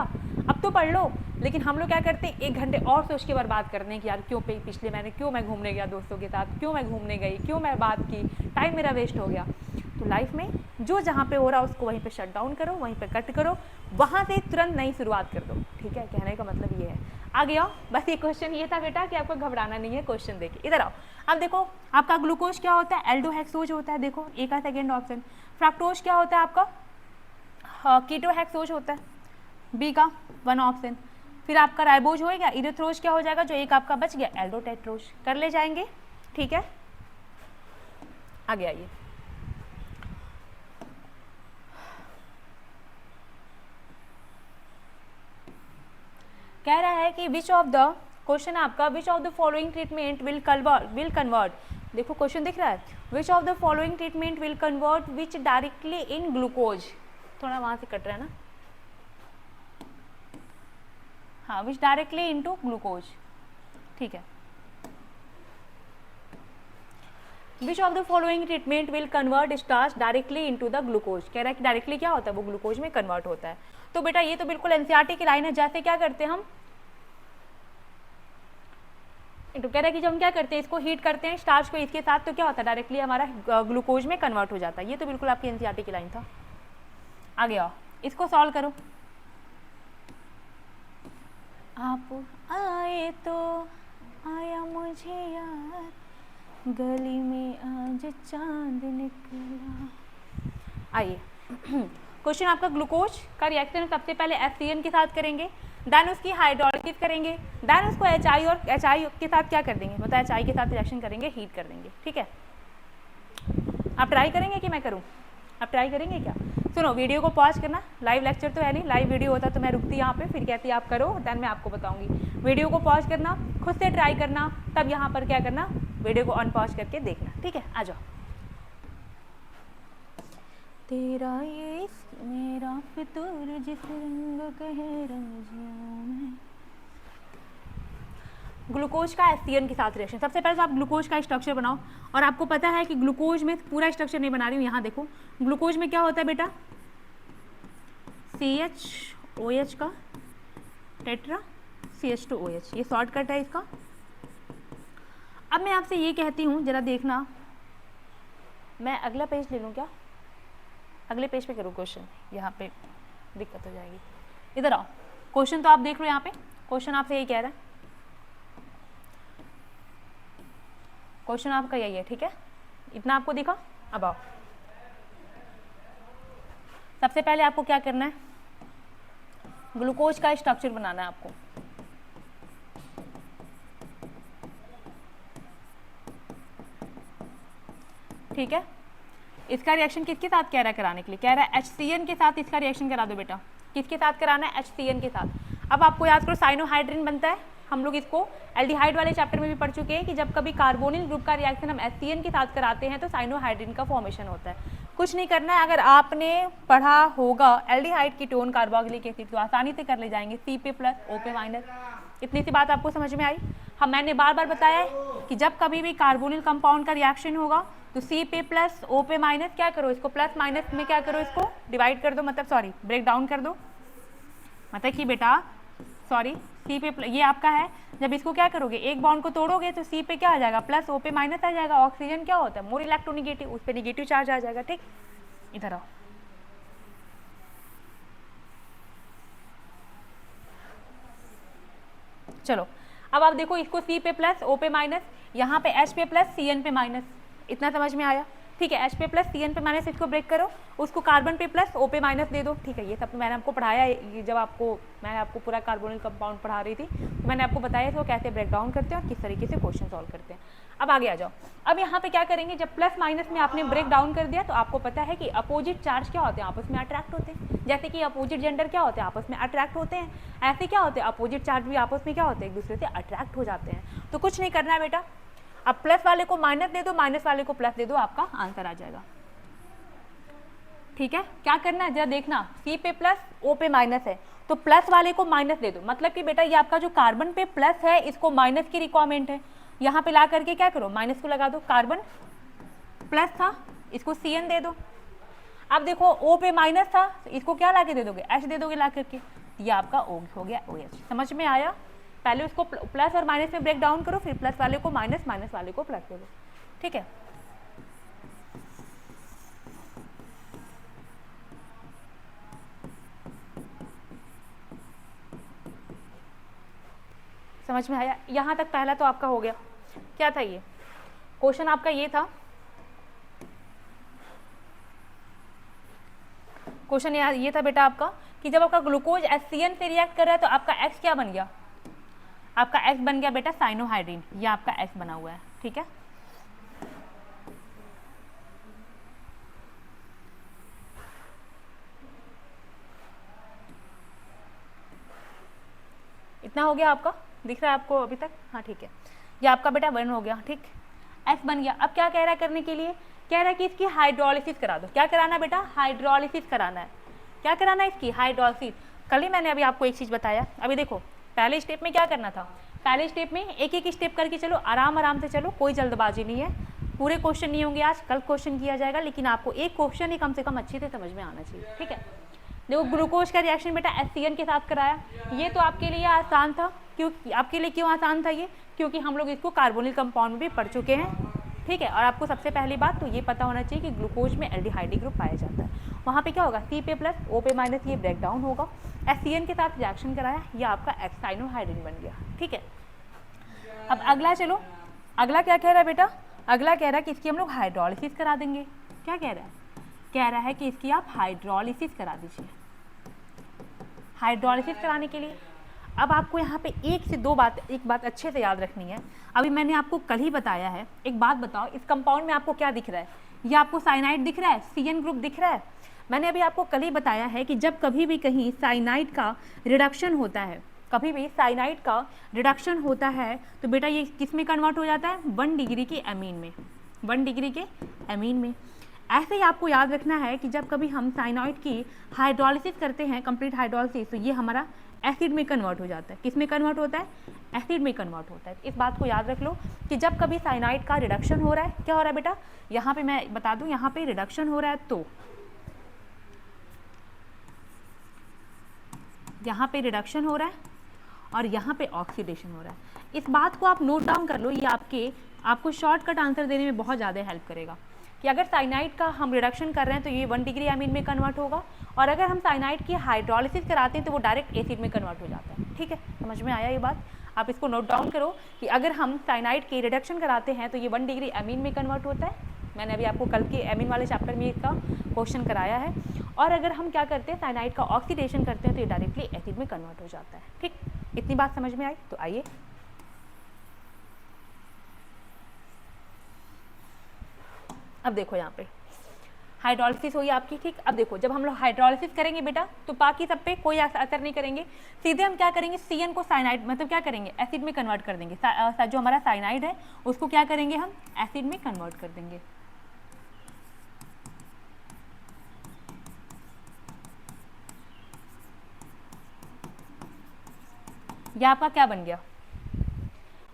अब तो पढ़ लो। लेकिन हम लोग क्या करते हैं, 1 घंटे और सोच के बर्बाद करने की, यार क्यों पिछले महीने क्यों मैं घूमने गया दोस्तों के साथ, क्यों मैं घूमने गई, क्यों मैं बात की, टाइम मेरा वेस्ट हो गया। तो लाइफ में जो जहाँ पे हो रहा है उसको वहीं पे शट डाउन करो, वहीं पे कट करो, वहाँ से तुरंत नई शुरुआत कर दो। ठीक है, कहने का मतलब ये है। आ गया, बस ये क्वेश्चन ये था बेटा कि आपको घबराना नहीं है। क्वेश्चन देखिए, इधर आओ। अब देखो आपका ग्लूकोज क्या होता है, एल्डोहेक्सोज होता है। देखो ए का सेकेंड ऑप्शन। फ्रक्टोज क्या होता है आपका, कीटोहेक्सोज होता है, बी का 1 ऑप्शन। फिर आपका राइबोज होएगा, इरिथ्रोज क्या हो जाएगा, जो एक आपका बच गया, एल्डोटेट्रोज। कर ले जाएंगे, ठीक है। आगे आइए, कह रहा है कि विच ऑफ द, क्वेश्चन आपका, विच of the following treatment will convert. देखो क्वेश्चन दिख रहा है, विच of the following treatment will convert which directly in glucose. थोड़ा वहां से कट रहा है ना, हाँ, विच डायरेक्टली इनटू ग्लूकोज। ठीक है, विच of the following treatment will convert starch directly into the glucose, कह रहा है कि डायरेक्टली क्या होता है, वो ग्लूकोज में कन्वर्ट होता है। तो बेटा ये तो बिल्कुल एनसीईआरटी की लाइन है। जैसे क्या करते हैं हम, तो कह रहा है कि जब हम क्या करते हैं, इसको हीट करते हैं स्टार्च को इसके साथ, तो क्या होता है, डायरेक्टली हमारा ग्लूकोज में कन्वर्ट हो जाता है। ये तो बिल्कुल आपकी एनसीईआरटी की लाइन था। आगे आओ, इसको सॉल्व करो। आप आए तो आया मुझे यार, गली में आज चांद निकला। आइए क्वेश्चन आपका, ग्लूकोज का रिएक्शन सबसे पहले HCN के साथ करेंगे, देन उसकी हाइड्रोलिसिस करेंगे, देन उसको HI और HI के साथ क्या कर देंगे, मतलब HI के साथ रिएक्शन करेंगे, हीट कर देंगे। ठीक है, आप ट्राई करेंगे कि मैं करूं? आप ट्राई करेंगे क्या? सुनो, वीडियो को पॉज करना, लाइव लेक्चर तो है नहीं, लाइव वीडियो होता तो मैं रुकती यहाँ पे, फिर कहती आप करो, देन मैं आपको बताऊंगी। वीडियो को पॉज करना, खुद से ट्राई करना, तब यहाँ पर क्या करना, वीडियो को अनपॉज करके देखना। ठीक है, आ जाओ। तेरा ये मेरा फितूर जिस रंग कहे रंग जाऊं मैं। ग्लूकोज का HCN के साथ रिएक्शन, सबसे पहले तो आप ग्लूकोज का स्ट्रक्चर बनाओ। और आपको पता है कि ग्लूकोज में पूरा स्ट्रक्चर नहीं बना रही हूँ, यहाँ देखो ग्लूकोज में क्या होता है बेटा, CHOH का टेट्रा CH2OH, ये शॉर्टकट है इसका। अब मैं आपसे ये कहती हूँ, जरा देखना, मैं अगला पेज ले लूँ क्या, अगले पेज पे करूँ क्वेश्चन, यहाँ पे दिक्कत हो जाएगी। इधर आओ, क्वेश्चन तो आप देख लो, यहाँ पे क्वेश्चन आपसे यही कह रहा है, क्वेश्चन आपका यही है। ठीक है, इतना आपको दिखा। अब आओ, सबसे पहले आपको क्या करना है, ग्लूकोज का स्ट्रक्चर बनाना है आपको। ठीक है, इसका रिएक्शन किसके साथ कह रहा है कराने के लिए, कह रहा है HCN के साथ इसका रिएक्शन करा दो बेटा। किसके साथ कराना है, HCN के साथ। अब आपको याद करो साइनोहाइड्रिन बनता है, हम लोग इसको एल्डिहाइड वाले चैप्टर में भी पढ़ चुके हैं कि जब कभी कार्बोनिल ग्रुप का रिएक्शन हम HCN के साथ कराते हैं तो साइनोहाइड्रिन का फॉर्मेशन होता है। कुछ नहीं करना है, अगर आपने पढ़ा होगा एल्डिहाइड कीटोन कार्बोक्सिलिक एसिड तो आसानी से कर ले जाएंगे, CP+ OP-। इतनी सी बात आपको समझ में आई। हम मैंने बार बार बताया है कि जब कभी भी कार्बोनिल कंपाउंड का रिएक्शन होगा तो CP+ OP- क्या करो, इसको प्लस माइनस में क्या करो, इसको डिवाइड कर दो, मतलब सॉरी ब्रेक डाउन कर दो। मतलब कि बेटा सॉरी CP+, ये आपका है, जब इसको क्या करोगे, एक बॉन्ड को तोड़ोगे तो C पे क्या आ जाएगा, प्लस OP- आ जाएगा। ऑक्सीजन क्या होता है, मोर इलेक्ट्रोनिगेटिव, उस पर निगेटिव चार्ज आ जाएगा। ठीक, इधर आओ, चलो अब आप देखो, इसको C पे प्लस OP-, यहाँ पे H पे प्लस CN पे माइनस, इतना समझ में आया। ठीक है, H पे प्लस CN पे माइनस, इसको ब्रेक करो, उसको कार्बन पे प्लस OP- दे दो। ठीक है, ये सब तो मैंने आपको पढ़ाया है, जब मैंने आपको पूरा कार्बोनिल कंपाउंड पढ़ा रही थी तो मैंने आपको बताया इसको कैसे ब्रेक डाउन करते हैं और किस तरीके से क्वेश्चन सॉल्व करते हैं। अब आगे आ जाओ। अब यहाँ पे क्या करेंगे, जब प्लस माइनस में आपने ब्रेक डाउन कर दिया तो आपको पता है कि अपोजिट चार्ज क्या होते हैं, आपस में अट्रैक्ट होते हैं। जैसे कि अपोजिट जेंडर क्या होते हैं, आपस में अट्रैक्ट होते हैं, ऐसे क्या होते हैं, अपोजिट चार्ज भी आपस में क्या होते हैं, एक दूसरे से अट्रैक्ट हो जाते हैं। तो कुछ नहीं करना है बेटा, अब प्लस वाले को माइनस दे दो, माइनस वाले को प्लस दे दो, आपका आंसर आ जाएगा। ठीक है, क्या करना है जरा देखना, C पे प्लस O पे माइनस है तो प्लस वाले को माइनस दे दो, मतलब कि बेटा ये आपका जो कार्बन पे प्लस है इसको माइनस की रिक्वायरमेंट है, यहाँ पे ला करके क्या करो, माइनस को लगा दो। कार्बन प्लस था, इसको CN दे दो। अब देखो O पे माइनस था, इसको क्या ला के दे दोगे, H दे दोगे ला करके, ये आपका O हो गया OH। समझ में आया? पहले उसको प्लस और माइनस में ब्रेक डाउन करो, फिर प्लस वाले को माइनस, माइनस वाले को प्लस दे दो। ठीक है, समझ में आया? यहाँ तक पहला तो आपका हो गया। क्या था ये क्वेश्चन आपका, ये था क्वेश्चन, ये था बेटा आपका कि जब आपका ग्लूकोज HCN से रिएक्ट कर रहा है तो आपका X क्या बन गया, आपका X बन गया बेटा साइनोहाइड्रिन, ये आपका X बना हुआ है। ठीक है, इतना हो गया आपका, दिख रहा है आपको अभी तक? हाँ ठीक है, ये आपका बेटा 1 हो गया। ठीक, X बन गया। अब क्या कह रहा है करने के लिए, कह रहा है कि इसकी हाइड्रोलिसिस करा दो। क्या कराना है बेटा, हाइड्रोलिसिस कराना है। क्या कराना है, इसकी हाइड्रोलिसिस। कल ही मैंने अभी आपको एक चीज़ बताया, अभी देखो पहले स्टेप में क्या करना था, पहले स्टेप में एक एक स्टेप करके चलो, आराम आराम से चलो, कोई जल्दबाजी नहीं है। पूरे क्वेश्चन नहीं होंगे आज, कल क्वेश्चन किया जाएगा, लेकिन आपको एक क्वेश्चन ही कम से कम अच्छे से समझ में आना चाहिए, ठीक है। देखो ग्लूकोज का रिएक्शन बेटा HCN के साथ कराया, ये तो आपके लिए आसान था, क्योंकि आपके लिए क्यों आसान था ये, क्योंकि हम लोग इसको कार्बोनिल कंपाउंड में भी पढ़ चुके हैं, ठीक है। और आपको सबसे पहली बात तो ये पता होना चाहिए कि ग्लूकोज में एल्डिहाइड ग्रुप पाया जाता है, वहाँ पे क्या होगा C पे प्लस O पे माइनस, ये ब्रेक डाउन होगा, HCN के साथ रिएक्शन कराया, ये आपका एक्साइनोहाइड्रिन बन गया, ठीक है। अब अगला चलो, अगला क्या कह रहा है बेटा, अगला कह रहा है कि इसकी हम लोग हाइड्रोलिसिस करा देंगे। क्या कह रहा है, कह रहा है कि इसकी आप हाइड्रोलिसिस करा दीजिए। हाइड्रोलिसिस कराने के लिए अब आपको यहाँ पे एक बात अच्छे से याद रखनी है। अभी मैंने आपको कल ही बताया है, एक बात बताओ, इस कंपाउंड में आपको क्या दिख रहा है, ये आपको साइनाइड दिख रहा है, CN ग्रुप दिख रहा है। मैंने अभी आपको कल ही बताया है कि जब कभी भी कहीं साइनाइड का रिडक्शन होता है, कभी भी साइनाइड का रिडक्शन होता है तो बेटा ये किस में कन्वर्ट हो जाता है, 1 डिग्री के एमीन में, 1 डिग्री के एमीन में। ऐसे ही आपको याद रखना है कि जब कभी हम साइनाइड की हाइड्रोलिसिस करते हैं, कंप्लीट हाइड्रोलिसिस, तो ये हमारा एसिड में कन्वर्ट हो जाता है। किस में कन्वर्ट होता है, एसिड में कन्वर्ट होता है। इस बात को याद रख लो कि जब कभी साइनाइड का रिडक्शन हो रहा है, क्या हो रहा है बेटा, यहाँ पे मैं बता दूँ, यहाँ पे रिडक्शन हो रहा है तो यहाँ पे रिडक्शन हो रहा है और यहाँ पे ऑक्सीडेशन हो रहा है। इस बात को आप नोट डाउन कर लो, ये आपको शॉर्टकट आंसर देने में बहुत ज़्यादा हेल्प करेगा कि अगर साइनाइड का हम रिडक्शन कर रहे हैं तो ये 1 डिग्री एमीन में कन्वर्ट होगा, और अगर हम साइनाइड की हाइड्रोलिसिस कराते हैं तो वो डायरेक्ट एसिड में कन्वर्ट हो जाता है, ठीक है। समझ में आया ये बात, आप इसको नोट डाउन करो कि अगर हम साइनाइड की रिडक्शन कराते हैं तो ये 1 डिग्री एमीन में कन्वर्ट होता है। मैंने अभी आपको कल के एमीन वाले चैप्टर में इसका क्वेश्चन कराया है। और अगर हम क्या करते हैं, साइनाइड का ऑक्सीडेशन करते हैं तो ये डायरेक्टली एसिड में कन्वर्ट हो जाता है, ठीक। इतनी बात समझ में आई, तो आइए अब देखो यहाँ पे हाइड्रोलिसिस हुई आपकी, ठीक। अब देखो जब हम लोग हाइड्रोलिसिस करेंगे बेटा तो बाकी सब पे कोई असर नहीं करेंगे, सीधे हम क्या करेंगे, CN को साइनाइड मतलब क्या करेंगे, एसिड में कन्वर्ट कर देंगे। जो हमारा साइनाइड है उसको क्या करेंगे, हम एसिड में कन्वर्ट कर देंगे। ये आपका क्या बन गया,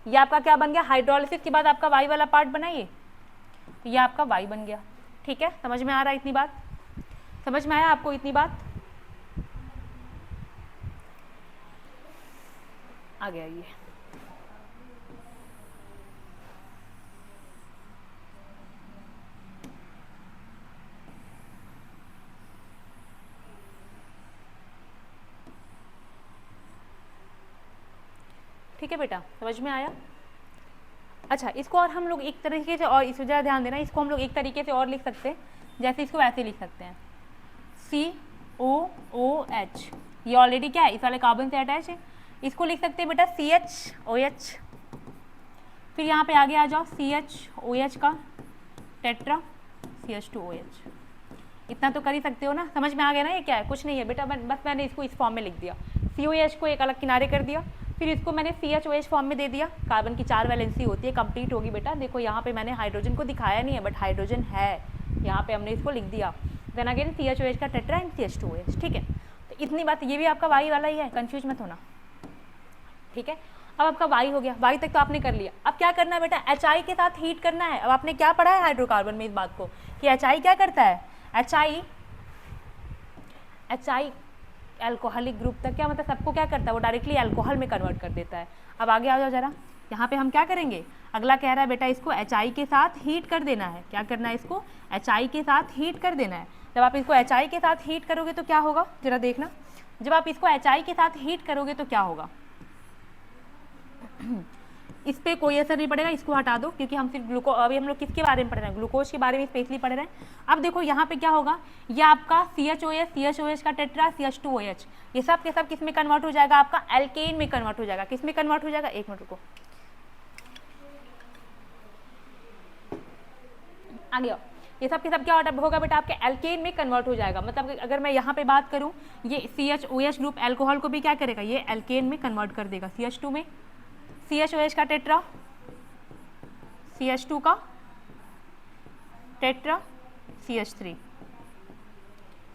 ये आपका क्या बन गया, हाइड्रोलिसिस के बाद आपका वाई वाला पार्ट बनाइए, तो ये आपका वाई बन गया, ठीक है। समझ में आ रहा है इतनी बात, समझ में आया आपको इतनी बात, आ गया ये। ठीक है बेटा, समझ में आया। अच्छा, इसको और हम लोग एक तरीके से, और इस वजह ध्यान देना, इसको हम लोग एक तरीके से और लिख सकते हैं, जैसे इसको वैसे लिख सकते हैं COOH, ये ऑलरेडी क्या है, इस वाले कार्बन से अटैच है। इसको लिख सकते हैं बेटा CHOH, फिर यहाँ पे आगे आ जाओ CHOH का टेट्रा CH2OH। इतना तो कर ही सकते हो ना, समझ में आ गया ना ये क्या है, कुछ नहीं है बेटा, बस मैंने इसको इस फॉर्म में लिख दिया, COH को एक अलग किनारे कर दिया, फिर इसको मैंने CHOH फॉर्म में दे दिया। कार्बन की 4 वैलेंसी होती है, कंप्लीट होगी बेटा। देखो यहाँ पे मैंने हाइड्रोजन को दिखाया नहीं है, बट हाइड्रोजन है, यहाँ पे हमने इसको लिख दिया। देन अगेन CHOH का टेट्रा एंड CH2OH, ठीक है। तो इतनी बात, ये भी आपका वाई वाला ही है, कंफ्यूज मत होना, ठीक है। अब आपका वाई हो गया, वाई तक तो आपने कर लिया। अब क्या करना है बेटा, HI के साथ हीट करना है। अब आपने क्या पढ़ा है हाइड्रोकार्बन में इस बात को कि HI क्या करता है, HI एल्कोहलिक ग्रुप तक, क्या मतलब सबको क्या करता है, वो डायरेक्टली अल्कोहल में कन्वर्ट कर देता है। अब आगे आ जाओ जरा, यहाँ पे हम क्या करेंगे, अगला कह रहा है बेटा इसको HI के साथ हीट कर देना है। क्या करना है, इसको HI के साथ हीट कर देना है। जब आप इसको HI के साथ हीट करोगे तो क्या होगा, जरा देखना, जब आप इसको HI के साथ हीट करोगे तो क्या होगा, इस पर कोई असर नहीं पड़ेगा, इसको हटा दो, क्योंकि हम सिर्फ अभी हम लोग किसके बारे में पढ़ रहे हैं, ग्लूकोज के बारे में स्पेशली पढ़ रहे हैं। अब देखो यहाँ पे क्या होगा, ये आपका CHOH का टेट्रा CH2OH, ये सब के सब किस में कन्वर्ट हो जाएगा, आपका एल्केन में कन्वर्ट हो जाएगा। किस में कन्वर्ट हो जाएगा, एक मिनट रुको, आ गया। ये सब के सब क्या होगा बेटा, आपके एल्केन में कन्वर्ट हो जाएगा। मतलब अगर मैं यहाँ पे बात करूँ, ये CHOH ग्रुप एल्कोहल को भी क्या करेगा, ये एल्केन में कन्वर्ट कर देगा, CH2 में, CHOH का टेट्रा, CH2 का टेट्रा CH3।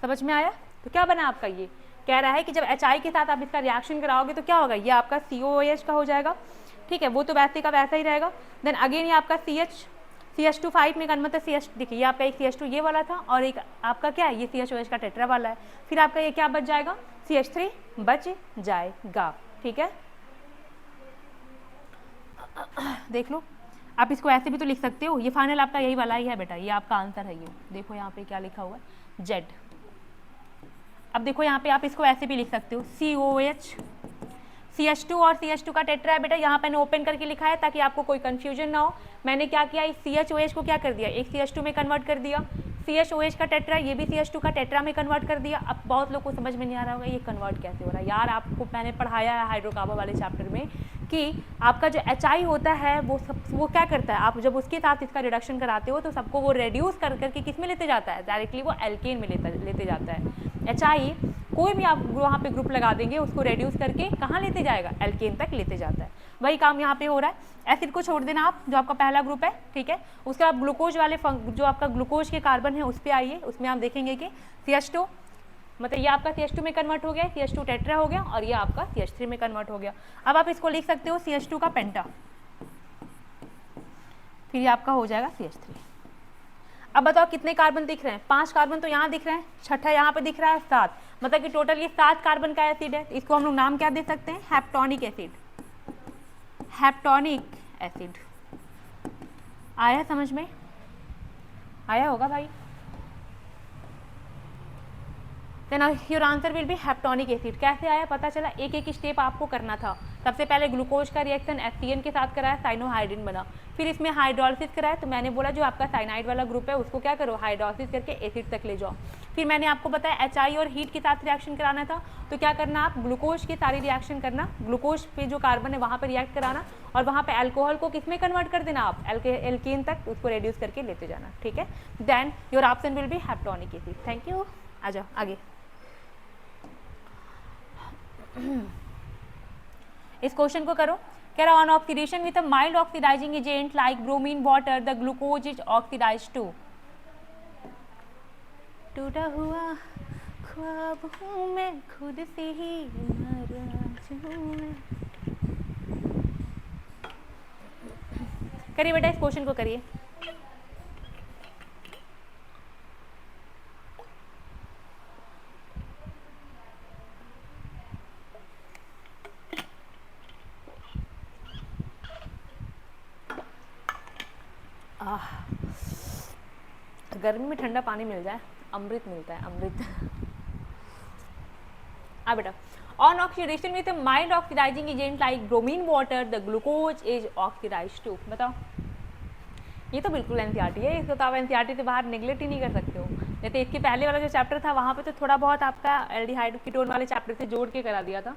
समझ में आया। तो क्या बना आपका, ये कह रहा है कि जब HI के साथ आप इसका रिएक्शन कराओगे तो क्या होगा, ये आपका COOH का हो जाएगा, ठीक है, वो तो वैसे का वैसा ही रहेगा। देन अगेन ये आपका CH2 में कन्वर्ट है CH, देखिए ये आपका एक CH2 ये वाला था और एक आपका क्या है ये CHOH का टेट्रा वाला है, फिर आपका ये क्या बच जाएगा CH3 बच जाएगा। ठीक है, देख लो आप इसको ऐसे भी तो लिख सकते हो, ये फाइनल आपका यही वाला ही है बेटा, ये आपका आंसर है। ये देखो यहाँ पे क्या लिखा हुआ है Z। अब देखो यहाँ पे आप इसको ऐसे भी लिख सकते हो COH, CH2 और CH2 का टेट्रा है बेटा, यहाँ पे मैंने ओपन करके लिखा है ताकि आपको कोई कंफ्यूजन ना हो। मैंने क्या किया इस CHOH को क्या कर दिया एक CH2 में कन्वर्ट कर दिया, CHOH का टेट्रा ये भी CH2 का टेट्रा में कन्वर्ट कर दिया। अब बहुत लोग को समझ में नहीं आ रहा होगा ये कन्वर्ट कैसे हो रहा है। यार आपको मैंने पढ़ाया है हाइड्रोकार्बन वाले चैप्टर में कि आपका जो HI होता है वो क्या करता है, आप जब उसके साथ इसका रिडक्शन कराते हो तो सबको वो रेड्यूस कर करके किस में लेते जाता है, डायरेक्टली वो एल्केन में लेते जाता है। HI कोई भी आप वहाँ पे ग्रुप लगा देंगे उसको रेड्यूस करके कहाँ लेते जाएगा, एल्केन तक लेते जाता है। वही काम यहाँ पे हो रहा है। एसिड को छोड़ देना आप, जो आपका पहला ग्रुप है, ठीक है। उसके बाद ग्लूकोज वाले जो आपका ग्लूकोज के कार्बन है उस पर आइए, उसमें आप देखेंगे कि CH2 मतलब ये आपका CH2 में कन्वर्ट हो गया, CH2 टेट्रा हो गया और ये आपका CH3 में कन्वर्ट हो गया। अब आप इसको लिख सकते हो CH2 का पेंटा, फिर ये आपका हो जाएगा CH3। अब बताओ कितने कार्बन दिख रहे हैं, 5 कार्बन तो यहाँ दिख रहे हैं, छठा यहाँ पे दिख रहा है 7, मतलब कि टोटल ये 7 कार्बन का एसिड है। इसको हम लोग नाम क्या दे सकते हैं, हेप्टोनिक एसिड। हेप्टोनिक एसिड आया समझ में, आया होगा भाई। Then your answer will be heptonic acid. कैसे आया पता चला, एक एक स्टेप आपको करना था। सबसे पहले ग्लूकोज का रिएक्शन HCN के साथ कराया, साइनोहाइड्रिन बना, फिर इसमें हाइड्रोलिसिस कराया। तो मैंने बोला जो आपका साइनाइड वाला ग्रुप है उसको क्या करो हाइड्रोलिसिस करके एसिड तक ले जाओ। फिर मैंने आपको बताया HI और हीट के साथ रिएक्शन कराना था, तो क्या करना आप ग्लूकोज की सारी रिएक्शन करना, ग्लूकोज पे जो कार्बन है वहाँ पर रिएक्ट कराना और वहाँ पे अल्कोहल को किस में कन्वर्ट कर देना आप एल्केन तक, उसको रेड्यूस करके लेते जाना। ठीक है, then your option will be heptonic acid. Thank you, आ जाओ आगे। इस क्वेश्चन को करो, कह रहा on oxidation with a mild oxidising agent like bromine water the glucose is oxidised to. टूटा हुआ ख्वाब हूँ मैं, खुद से ही नाराज हूँ मैं। करिए बेटा इस क्वेश्चन को करिए। गर्मी में ठंडा पानी मिल जाए, अमृत मिलता है, अमृत। बेटा on oxidation with a mild oxidising agent like bromine water the glucose is oxidised to. बताओ, ये तो बिल्कुल एनसीईआरटी है, इसको तो आप एनसीईआरटी से बाहर नेग्लेक्ट ही नहीं कर सकते हो। जैसे इसके पहले वाला जो चैप्टर था वहाँ पे तो थोड़ा बहुत आपका एल्डिहाइड कीटोन वाले चैप्टर से जोड़ के करा दिया था।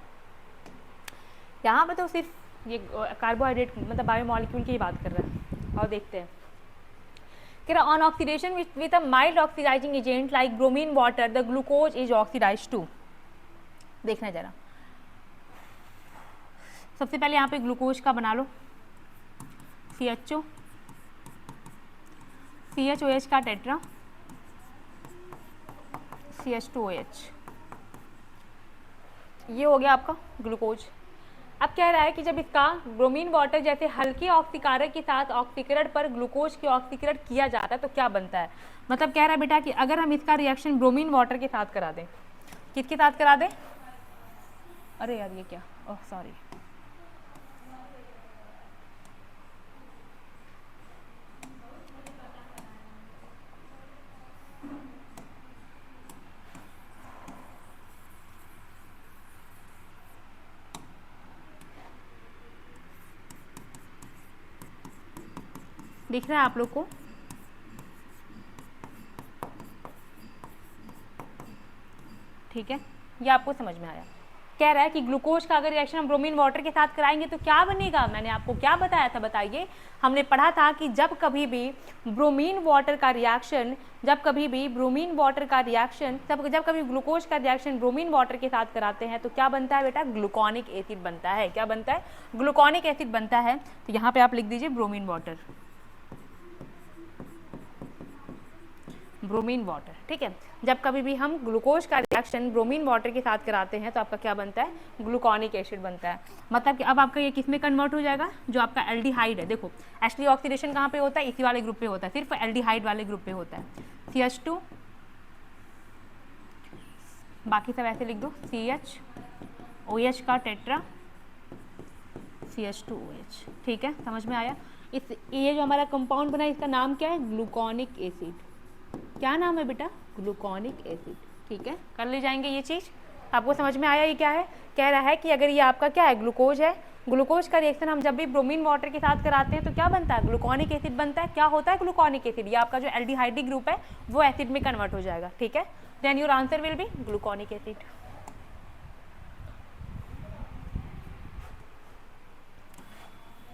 यहाँ पे तो सिर्फ ये कार्बोहाइड्रेट मतलब बायोमॉलिक्यूल की ही बात कर रहा है। और देखते हैं, on oxidation with a mild oxidizing agent like bromine water the glucose is oxidized too। देखना जरा, सबसे पहले यहाँ पे ग्लूकोज का बना लो CHO, CHOH का टेट्रा, CH2OH, ये हो गया आपका ग्लूकोज। अब कह रहा है कि जब इसका ब्रोमीन वाटर जैसे हल्के ऑक्सीकारक के साथ ऑक्सीकरण पर ग्लूकोज की ऑक्सीकरण किया जाता है तो क्या बनता है। मतलब कह रहा है बेटा कि अगर हम इसका रिएक्शन ब्रोमीन वाटर के साथ करा दें, किसके साथ करा दें, अरे यार ये क्या, ओह सॉरी, दिख रहा है आप लोग को, ठीक है, ये आपको समझ में आया। कह रहा है कि ग्लूकोज का अगर रिएक्शन हम ब्रोमीन वाटर के साथ कराएंगे तो क्या बनेगा। मैंने आपको क्या बताया था, बताइए। हमने पढ़ा था कि जब कभी भी ब्रोमीन वाटर का रिएक्शन, जब कभी ग्लूकोज का रिएक्शन ब्रोमीन वाटर के साथ कराते हैं तो क्या बनता है बेटा, ग्लूकोनिक एसिड बनता है। क्या बनता है, ग्लूकोनिक एसिड बनता है। तो यहाँ पे आप लिख दीजिए ब्रोमीन वाटर, ब्रोमीन वाटर, ठीक है। जब कभी भी हम ग्लूकोज का रिएक्शन ब्रोमीन वाटर के साथ कराते हैं तो आपका क्या बनता है, ग्लूकोनिक एसिड बनता है। मतलब कि अब आपका ये किस में कन्वर्ट हो जाएगा, जो आपका एल्डिहाइड है, देखो एक्चुअली ऑक्सीडेशन कहाँ पे होता है, इसी वाले ग्रुप पे होता है, सिर्फ एल्डिहाइड वाले ग्रुप पे होता है, CH2, बाकी सब ऐसे लिख दो, CH OH का टेट्रा CH2OH, ठीक है, समझ में आया। इस ये जो हमारा कंपाउंड बना है इसका नाम क्या है, ग्लूकोनिक एसिड। क्या नाम है बेटा, ग्लूकोनिक एसिड, ठीक है, कर ले जाएंगे ये चीज़। आपको समझ में आया ये क्या है, कह रहा है कि अगर ये आपका क्या है, ग्लूकोज है, ग्लूकोज का रिएक्शन हम जब भी ब्रोमीन वाटर के साथ कराते हैं तो क्या बनता है, ग्लूकोनिक एसिड बनता है। क्या होता है ग्लूकोनिक एसिड, ये आपका जो एल्डिहाइड ग्रुप है वो एसिड में कन्वर्ट हो जाएगा, ठीक है। Then your answer will be gluconic acid.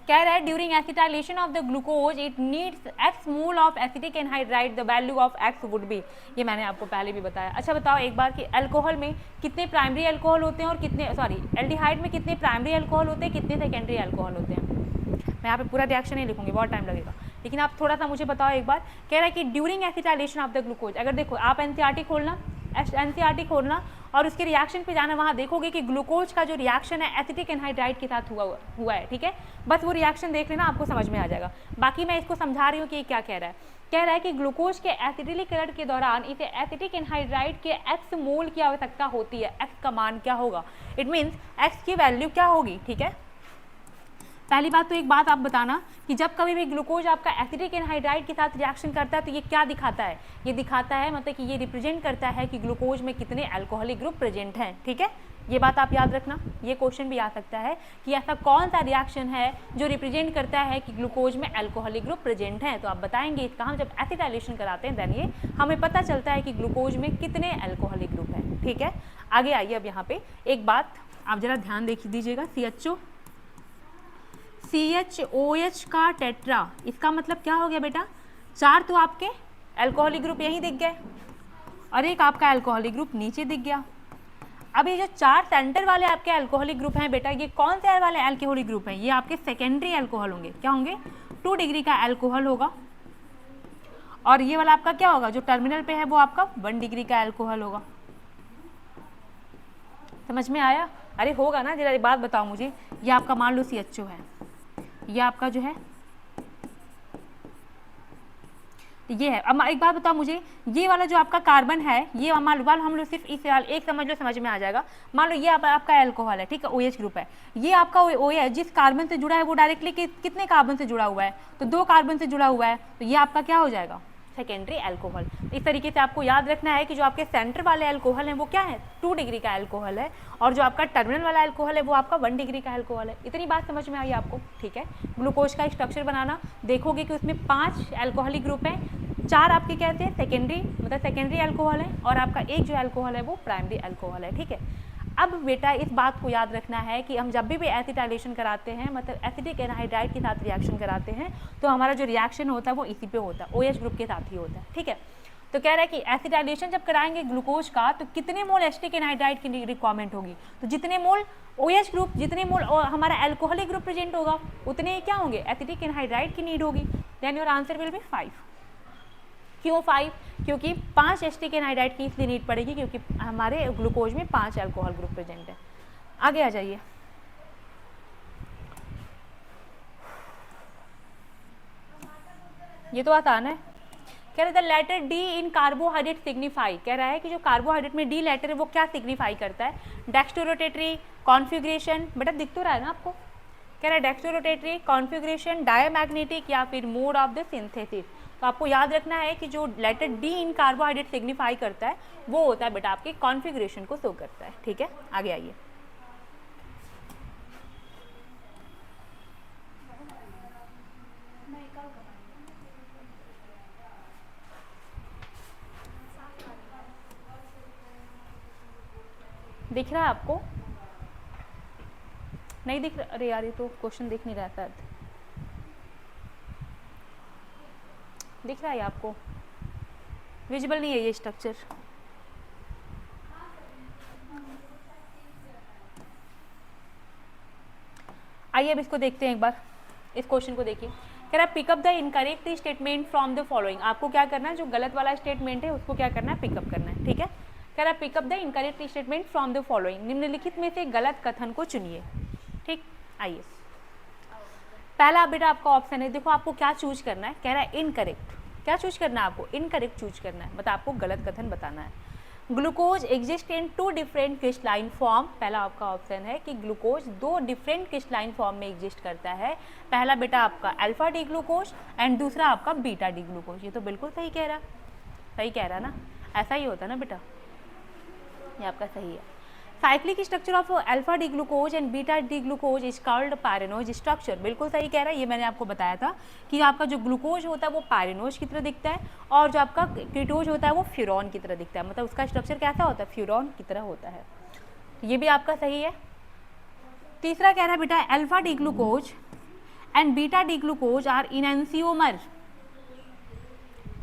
कह रहा है during acetylation of the glucose it needs x mole of acetic anhydride, the value of x would be, ये मैंने आपको पहले भी बताया। अच्छा बताओ एक बार कि अल्कोहल में कितने प्राइमरी अल्कोहल होते हैं और कितने, सॉरी एल्डिहाइड में कितने प्राइमरी अल्कोहल होते हैं, कितने सेकेंडरी अल्कोहल होते हैं। मैं यहाँ पे पूरा रिएक्शन नहीं लिखूंगी, बहुत टाइम लगेगा, लेकिन आप थोड़ा सा मुझे बताओ एक बार। कह रहा है कि during acetylation of the glucose, अगर देखो आप एनसीईआरटी खोलना और उसके रिएक्शन पे जाना, वहाँ देखोगे कि ग्लूकोज का जो रिएक्शन है एसिटिक एनहाइड्राइड के साथ हुआ है, ठीक है। बस वो रिएक्शन देख लेना, आपको समझ में आ जाएगा। बाकी मैं इसको समझा रही हूँ कि ये क्या कह रहा है। कह रहा है कि ग्लूकोज के एसिटिलीकरण के दौरान इसे एसिटिक एनहाइड्राइड के x मोल की आवश्यकता होती है। x का मान क्या होगा, इट मीन्स x की वैल्यू क्या होगी, ठीक है। पहली बात तो एक बात आप बताना कि जब कभी भी ग्लूकोज आपका एसिटिक एनहाइड्राइड के साथ रिएक्शन करता है तो ये क्या दिखाता है, ये दिखाता है मतलब कि ये रिप्रेजेंट करता है कि ग्लूकोज में कितने अल्कोहलिक ग्रुप प्रेजेंट हैं, ठीक है। ये बात आप याद रखना, ये क्वेश्चन भी आ सकता है कि ऐसा कौन सा रिएक्शन है जो रिप्रेजेंट करता है कि ग्लूकोज में अल्कोहलिक ग्रुप प्रेजेंट है। तो आप बताएंगे इसका, हम जब एसिटाइलेशन कराते हैं देन ये हमें पता चलता है कि ग्लूकोज में कितने अल्कोहलिक ग्रुप हैं, ठीक है। आगे आइए, अब यहाँ पे एक बात आप जरा ध्यान देख दीजिएगा, CHOH का टेट्रा, इसका मतलब क्या हो गया बेटा, 4 तो आपके अल्कोहलिक ग्रुप यहीं दिख गए और एक आपका अल्कोहलिक ग्रुप नीचे दिख गया। अब ये जो 4 सेंटर वाले आपके अल्कोहलिक ग्रुप हैं बेटा, ये कौन से वाले अल्कोहलिक ग्रुप हैं, ये आपके सेकेंडरी अल्कोहल होंगे। क्या होंगे, 2 डिग्री का अल्कोहल होगा, और ये वाला आपका क्या होगा, जो टर्मिनल पे है वो आपका 1 डिग्री का अल्कोहल होगा। समझ में आया, अरे होगा ना, जरा बात बताओ मुझे। ये आपका मान लो CHO है, ये आपका जो है ये है। अब एक बात बताओ मुझे, ये वाला जो आपका कार्बन है, ये मान लो हम लोग सिर्फ इस एक समझ लो, समझ में आ जाएगा। मान लो ये आपका अल्कोहल है, ठीक है, OH ग्रुप है, ये आपका OH जिस कार्बन से जुड़ा है वो डायरेक्टली कितने कार्बन से जुड़ा हुआ है, तो 2 कार्बन से जुड़ा हुआ है, तो ये आपका क्या हो जाएगा, सेकेंडरी अल्कोहल। इस तरीके से आपको याद रखना है कि जो आपके सेंटर वाले अल्कोहल हैं वो क्या है, 2 डिग्री का अल्कोहल है, और जो आपका टर्मिनल वाला अल्कोहल है वो आपका 1 डिग्री का अल्कोहल है। इतनी बात समझ में आई आपको, ठीक है। ग्लूकोज का स्ट्रक्चर बनाना, देखोगे कि उसमें 5 अल्कोहलिक ग्रुप हैं, 4 आपके कहते हैं सेकेंडरी, मतलब सेकेंडरी अल्कोहल है, और आपका एक जो अल्कोहल है वो प्राइमरी अल्कोहल है, ठीक है। अब बेटा इस बात को याद रखना है कि हम जब भी एसिटाइलेशन कराते हैं, मतलब एसिटिक एनहाइड्राइड के साथ रिएक्शन कराते हैं, तो हमारा जो रिएक्शन होता है वो इसी पे होता है, OH ग्रुप के साथ ही होता है, ठीक है। तो कह रहा है कि एसिटाइलेशन जब कराएंगे ग्लूकोज का तो कितने मोल एसिटिक एनहाइड्राइड की रिक्वायरमेंट होगी, तो जितने मोल OH ग्रुप, जितने मोल हमारा अल्कोहलिक ग्रुप प्रेजेंट होगा उतने क्या होंगे, एसिटिक एनहाइड्राइड की नीड होगी। Then your answer will be 5। क्यों 5, क्योंकि 5 एसिटिक एनहाइड्राइड की इसलिए नीड पड़ेगी क्योंकि हमारे ग्लूकोज में 5 अल्कोहल ग्रुप प्रेजेंट है। आगे आ जाइए, ये तो आसान है। कह रहे the letter D in carbohydrate signify, कह रहा है कि जो कार्बोहाइड्रेट में D लेटर है वो क्या सिग्निफाई करता है, डेक्स्ट्रोरोटेटरी कॉन्फ़िगरेशन, बेटा दिख तो रहा है ना आपको। कह रहा है डेक्स्ट्रोरोटेटरी कॉन्फ़िगरेशन, डायमैग्नेटिक, या फिर मोड ऑफ द सिंथेसिस। तो आपको याद रखना है कि जो letter D in carbohydrate signify करता है वो होता है बेटा आपके कॉन्फ़िगरेशन को शो करता है, ठीक है। आगे आइए, दिख रहा है आपको, नहीं दिख रहा, अरे यार ये तो क्वेश्चन दिख नहीं रहा शायद, दिख रहा है आपको, विजिबल नहीं है ये स्ट्रक्चर। आइए अब इसको देखते हैं एक बार, इस क्वेश्चन को देखिए। कह रहा है pick up the incorrect statement from the following, आपको क्या करना है, जो गलत वाला स्टेटमेंट है उसको क्या करना है, पिकअप करना है, ठीक है। कह रहा है pick up the incorrect statement from the following, निम्नलिखित में से गलत कथन को चुनिए, ठीक। आइए, पहला बेटा आपका ऑप्शन है, देखो आपको क्या चूज करना है, कह रहा है इनकरेक्ट, क्या चूज करना है आपको, इनकरेक्ट चूज करना है, मतलब आपको गलत कथन बताना है। Glucose exist in 2 different crystalline form, पहला आपका ऑप्शन है कि ग्लूकोज 2 डिफरेंट क्रिस्टलाइन फॉर्म में एग्जिस्ट करता है। पहला बेटा आपका अल्फा डी ग्लूकोज एंड दूसरा आपका बीटा डी ग्लूकोज। ये तो बिल्कुल सही कह रहा, सही कह रहा ना, ऐसा ही होता ना बेटा, ये आपका सही है। Cyclic structure of alpha D glucose and beta D glucose is called pyranose structure, बिल्कुल सही कह रहा है। ये मैंने आपको बताया था कि आपका जो ग्लूकोज होता है वो पायरेनोज की तरह दिखता है और जो आपका कीटोज होता है वो फ्यूरॉन की तरह दिखता है, मतलब उसका स्ट्रक्चर कैसा होता है, फ्यूरॉन की तरह होता है। ये भी आपका सही है। तीसरा कह रहा है बेटा alpha D glucose and beta D glucose are enantiomer,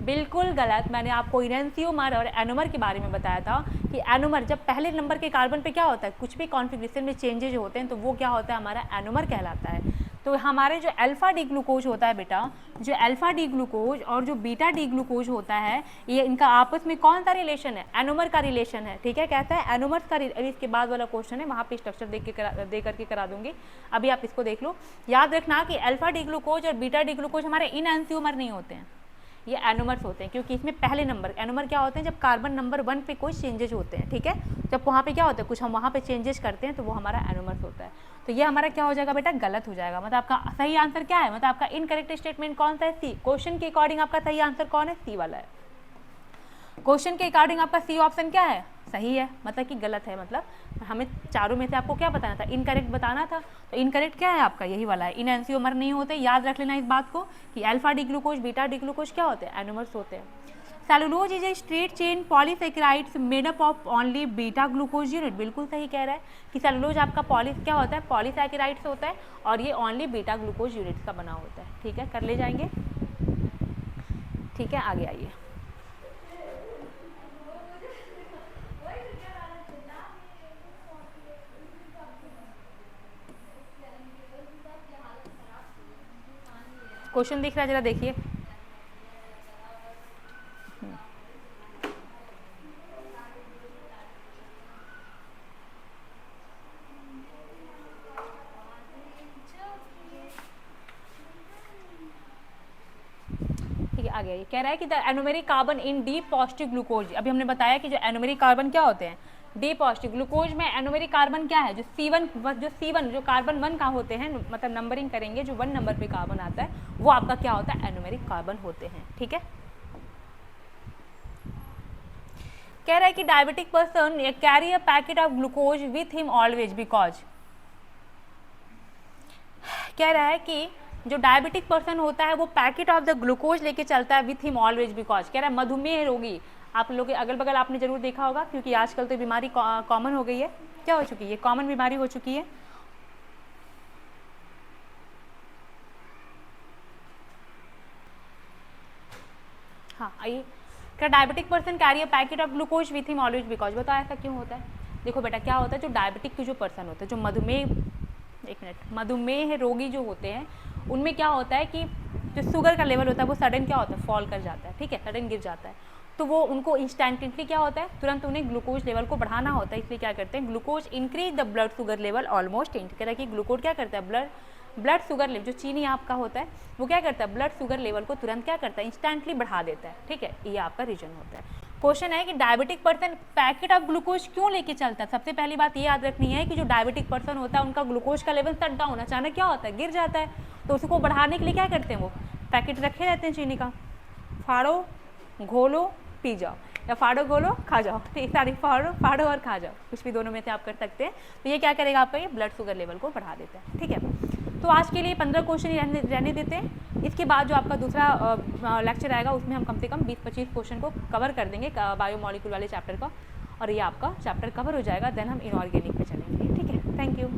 बिल्कुल गलत। मैंने आपको इनएंसियोमर और एनोमर के बारे में बताया था कि एनोमर जब पहले नंबर के कार्बन पे क्या होता है, कुछ भी कॉन्फ़िगरेशन में चेंजेज होते हैं तो वो क्या होता है, हमारा एनोमर कहलाता है। तो हमारे जो अल्फा डी ग्लूकोज होता है बेटा, जो अल्फा डी ग्लूकोज और जो बीटा डी ग्लूकोज होता है, ये इनका आपस में कौन सा रिलेशन है, एनोमर का रिलेशन है, ठीक है। कहता है एनोमर का, अभी इसके बाद वाला क्वेश्चन है वहाँ पे स्ट्रक्चर दे करके करा दूंगी, अभी आप इसको देख लो। याद रखना कि अल्फा डी ग्लूकोज और बीटा डी ग्लूकोज हमारे इनएंसियोमर नहीं होते हैं, ये एनोमर्स होते हैं, क्योंकि इसमें पहले नंबर, एनोमर क्या होते हैं, जब कार्बन नंबर 1 पे कोई चेंजेज होते हैं, ठीक है, जब वहाँ पे क्या होता है, कुछ हम वहाँ पे चेंजेस करते हैं तो वो हमारा एनोमर्स होता है। तो ये हमारा क्या हो जाएगा बेटा, गलत हो जाएगा। मतलब आपका सही आंसर क्या है, मतलब आपका इनकरेक्ट स्टेटमेंट कौन सा है, सी। क्वेश्चन के अकॉर्डिंग आपका सही आंसर कौन है, सी वाला है। क्वेश्चन के अकॉर्डिंग आपका सी ऑप्शन क्या है, सही है, मतलब कि गलत है। मतलब हमें चारों में से आपको क्या बताना था, इनकरेक्ट बताना था, तो इनकरेक्ट क्या है आपका, यही वाला है। इनएंसियोमर नहीं होते, याद रख लेना इस बात को कि alpha D glucose beta D glucose क्या होते हैं, एनोमर्स होते हैं। Cellulose is a straight chain polysaccharides made up of only beta glucose unit, बिल्कुल सही कह रहा है कि सेलुलोज आपका क्या होता है, पॉलीसेकेराइड्स होता है और ये ओनली बीटा ग्लूकोज यूनिट का बना होता है, ठीक है, कर ले जाएंगे, ठीक है। आगे आइए, क्वेश्चन दिख रहा है, जरा देखिए। ठीक है, आगे आइए। कह रहा है कि the anomeric carbon in D positive glucose, अभी हमने बताया कि जो एनोमेरिक कार्बन क्या होते हैं, डी पॉजिटिव ग्लूकोज में एनोमेरिक कार्बन क्या है, जो C1 जो कार्बन 1 का होते हैं, मतलब नंबरिंग करेंगे, जो 1 नंबर पे कार्बन आता है वो आपका क्या होता है, एनोमेरिक कार्बन होते हैं, ठीक है। कह रहा है कि diabetic person carry a packet of glucose with him always because, कह रहा है कि जो डायबिटिक पर्सन होता है वो पैकेट ऑफ द ग्लूकोज लेके चलता है विथ हिम ऑलवेज बिकॉज, कह रहा है मधुमेह रोगी, आप लोग के अगल बगल आपने जरूर देखा होगा, क्योंकि आजकल तो बीमारी कॉमन हो गई है, क्या हो चुकी है, कॉमन बीमारी हो चुकी है। हाँ आइए, क्या diabetic person carry a packet of glucose with him always because, बताओ ऐसा क्यों होता है। देखो बेटा क्या होता है, जो डायबिटिक के जो पर्सन होते हैं, जो मधुमेह रोगी जो होते हैं, उनमें क्या होता है कि जो शुगर का लेवल होता है वो सडन क्या होता है, फॉल कर जाता है, ठीक है, सडन गिर जाता है। तो वो उनको इंस्टेंटली क्या होता है, तुरंत उन्हें ग्लूकोज लेवल को बढ़ाना होता है, इसलिए क्या करते हैं, glucose increase the blood sugar level almost int, कह रहा है कि ग्लूकोज क्या करता है, ब्लड शुगर लेवल, जो चीनी आपका होता है वो क्या करता है, ब्लड शुगर लेवल को तुरंत क्या करता है, इंस्टेंटली बढ़ा देता है, ठीक है, ये आपका रीजन होता है। क्वेश्चन है कि diabetic person packet of glucose क्यों लेके चलता है। सबसे पहली बात ये याद रखनी है कि जो डायबिटिक पर्सन होता है उनका ग्लूकोज का लेवल शट डाउन, अचानक क्या होता है, गिर जाता है, तो उसको बढ़ाने के लिए क्या करते हैं, वो पैकेट रखे रहते हैं चीनी का, फाड़ो घोलो पी जाओ, या फाड़ो घोलो खा जाओ, ठीक, सारी फाड़ो और खा जाओ, कुछ भी दोनों में से आप कर सकते हैं। तो ये क्या करेगा आपका, ये ब्लड शुगर लेवल को बढ़ा देता है, ठीक है। तो आज के लिए 15 क्वेश्चन रहने देते हैं, इसके बाद जो आपका दूसरा लेक्चर आएगा उसमें हम कम से कम 20-25 क्वेश्चन को कवर कर देंगे बायोमॉलिक्यूल वाले चैप्टर का, और ये आपका चैप्टर कवर हो जाएगा, देन हम इनऑर्गेनिक पे चलेंगे, ठीक है। Thank you.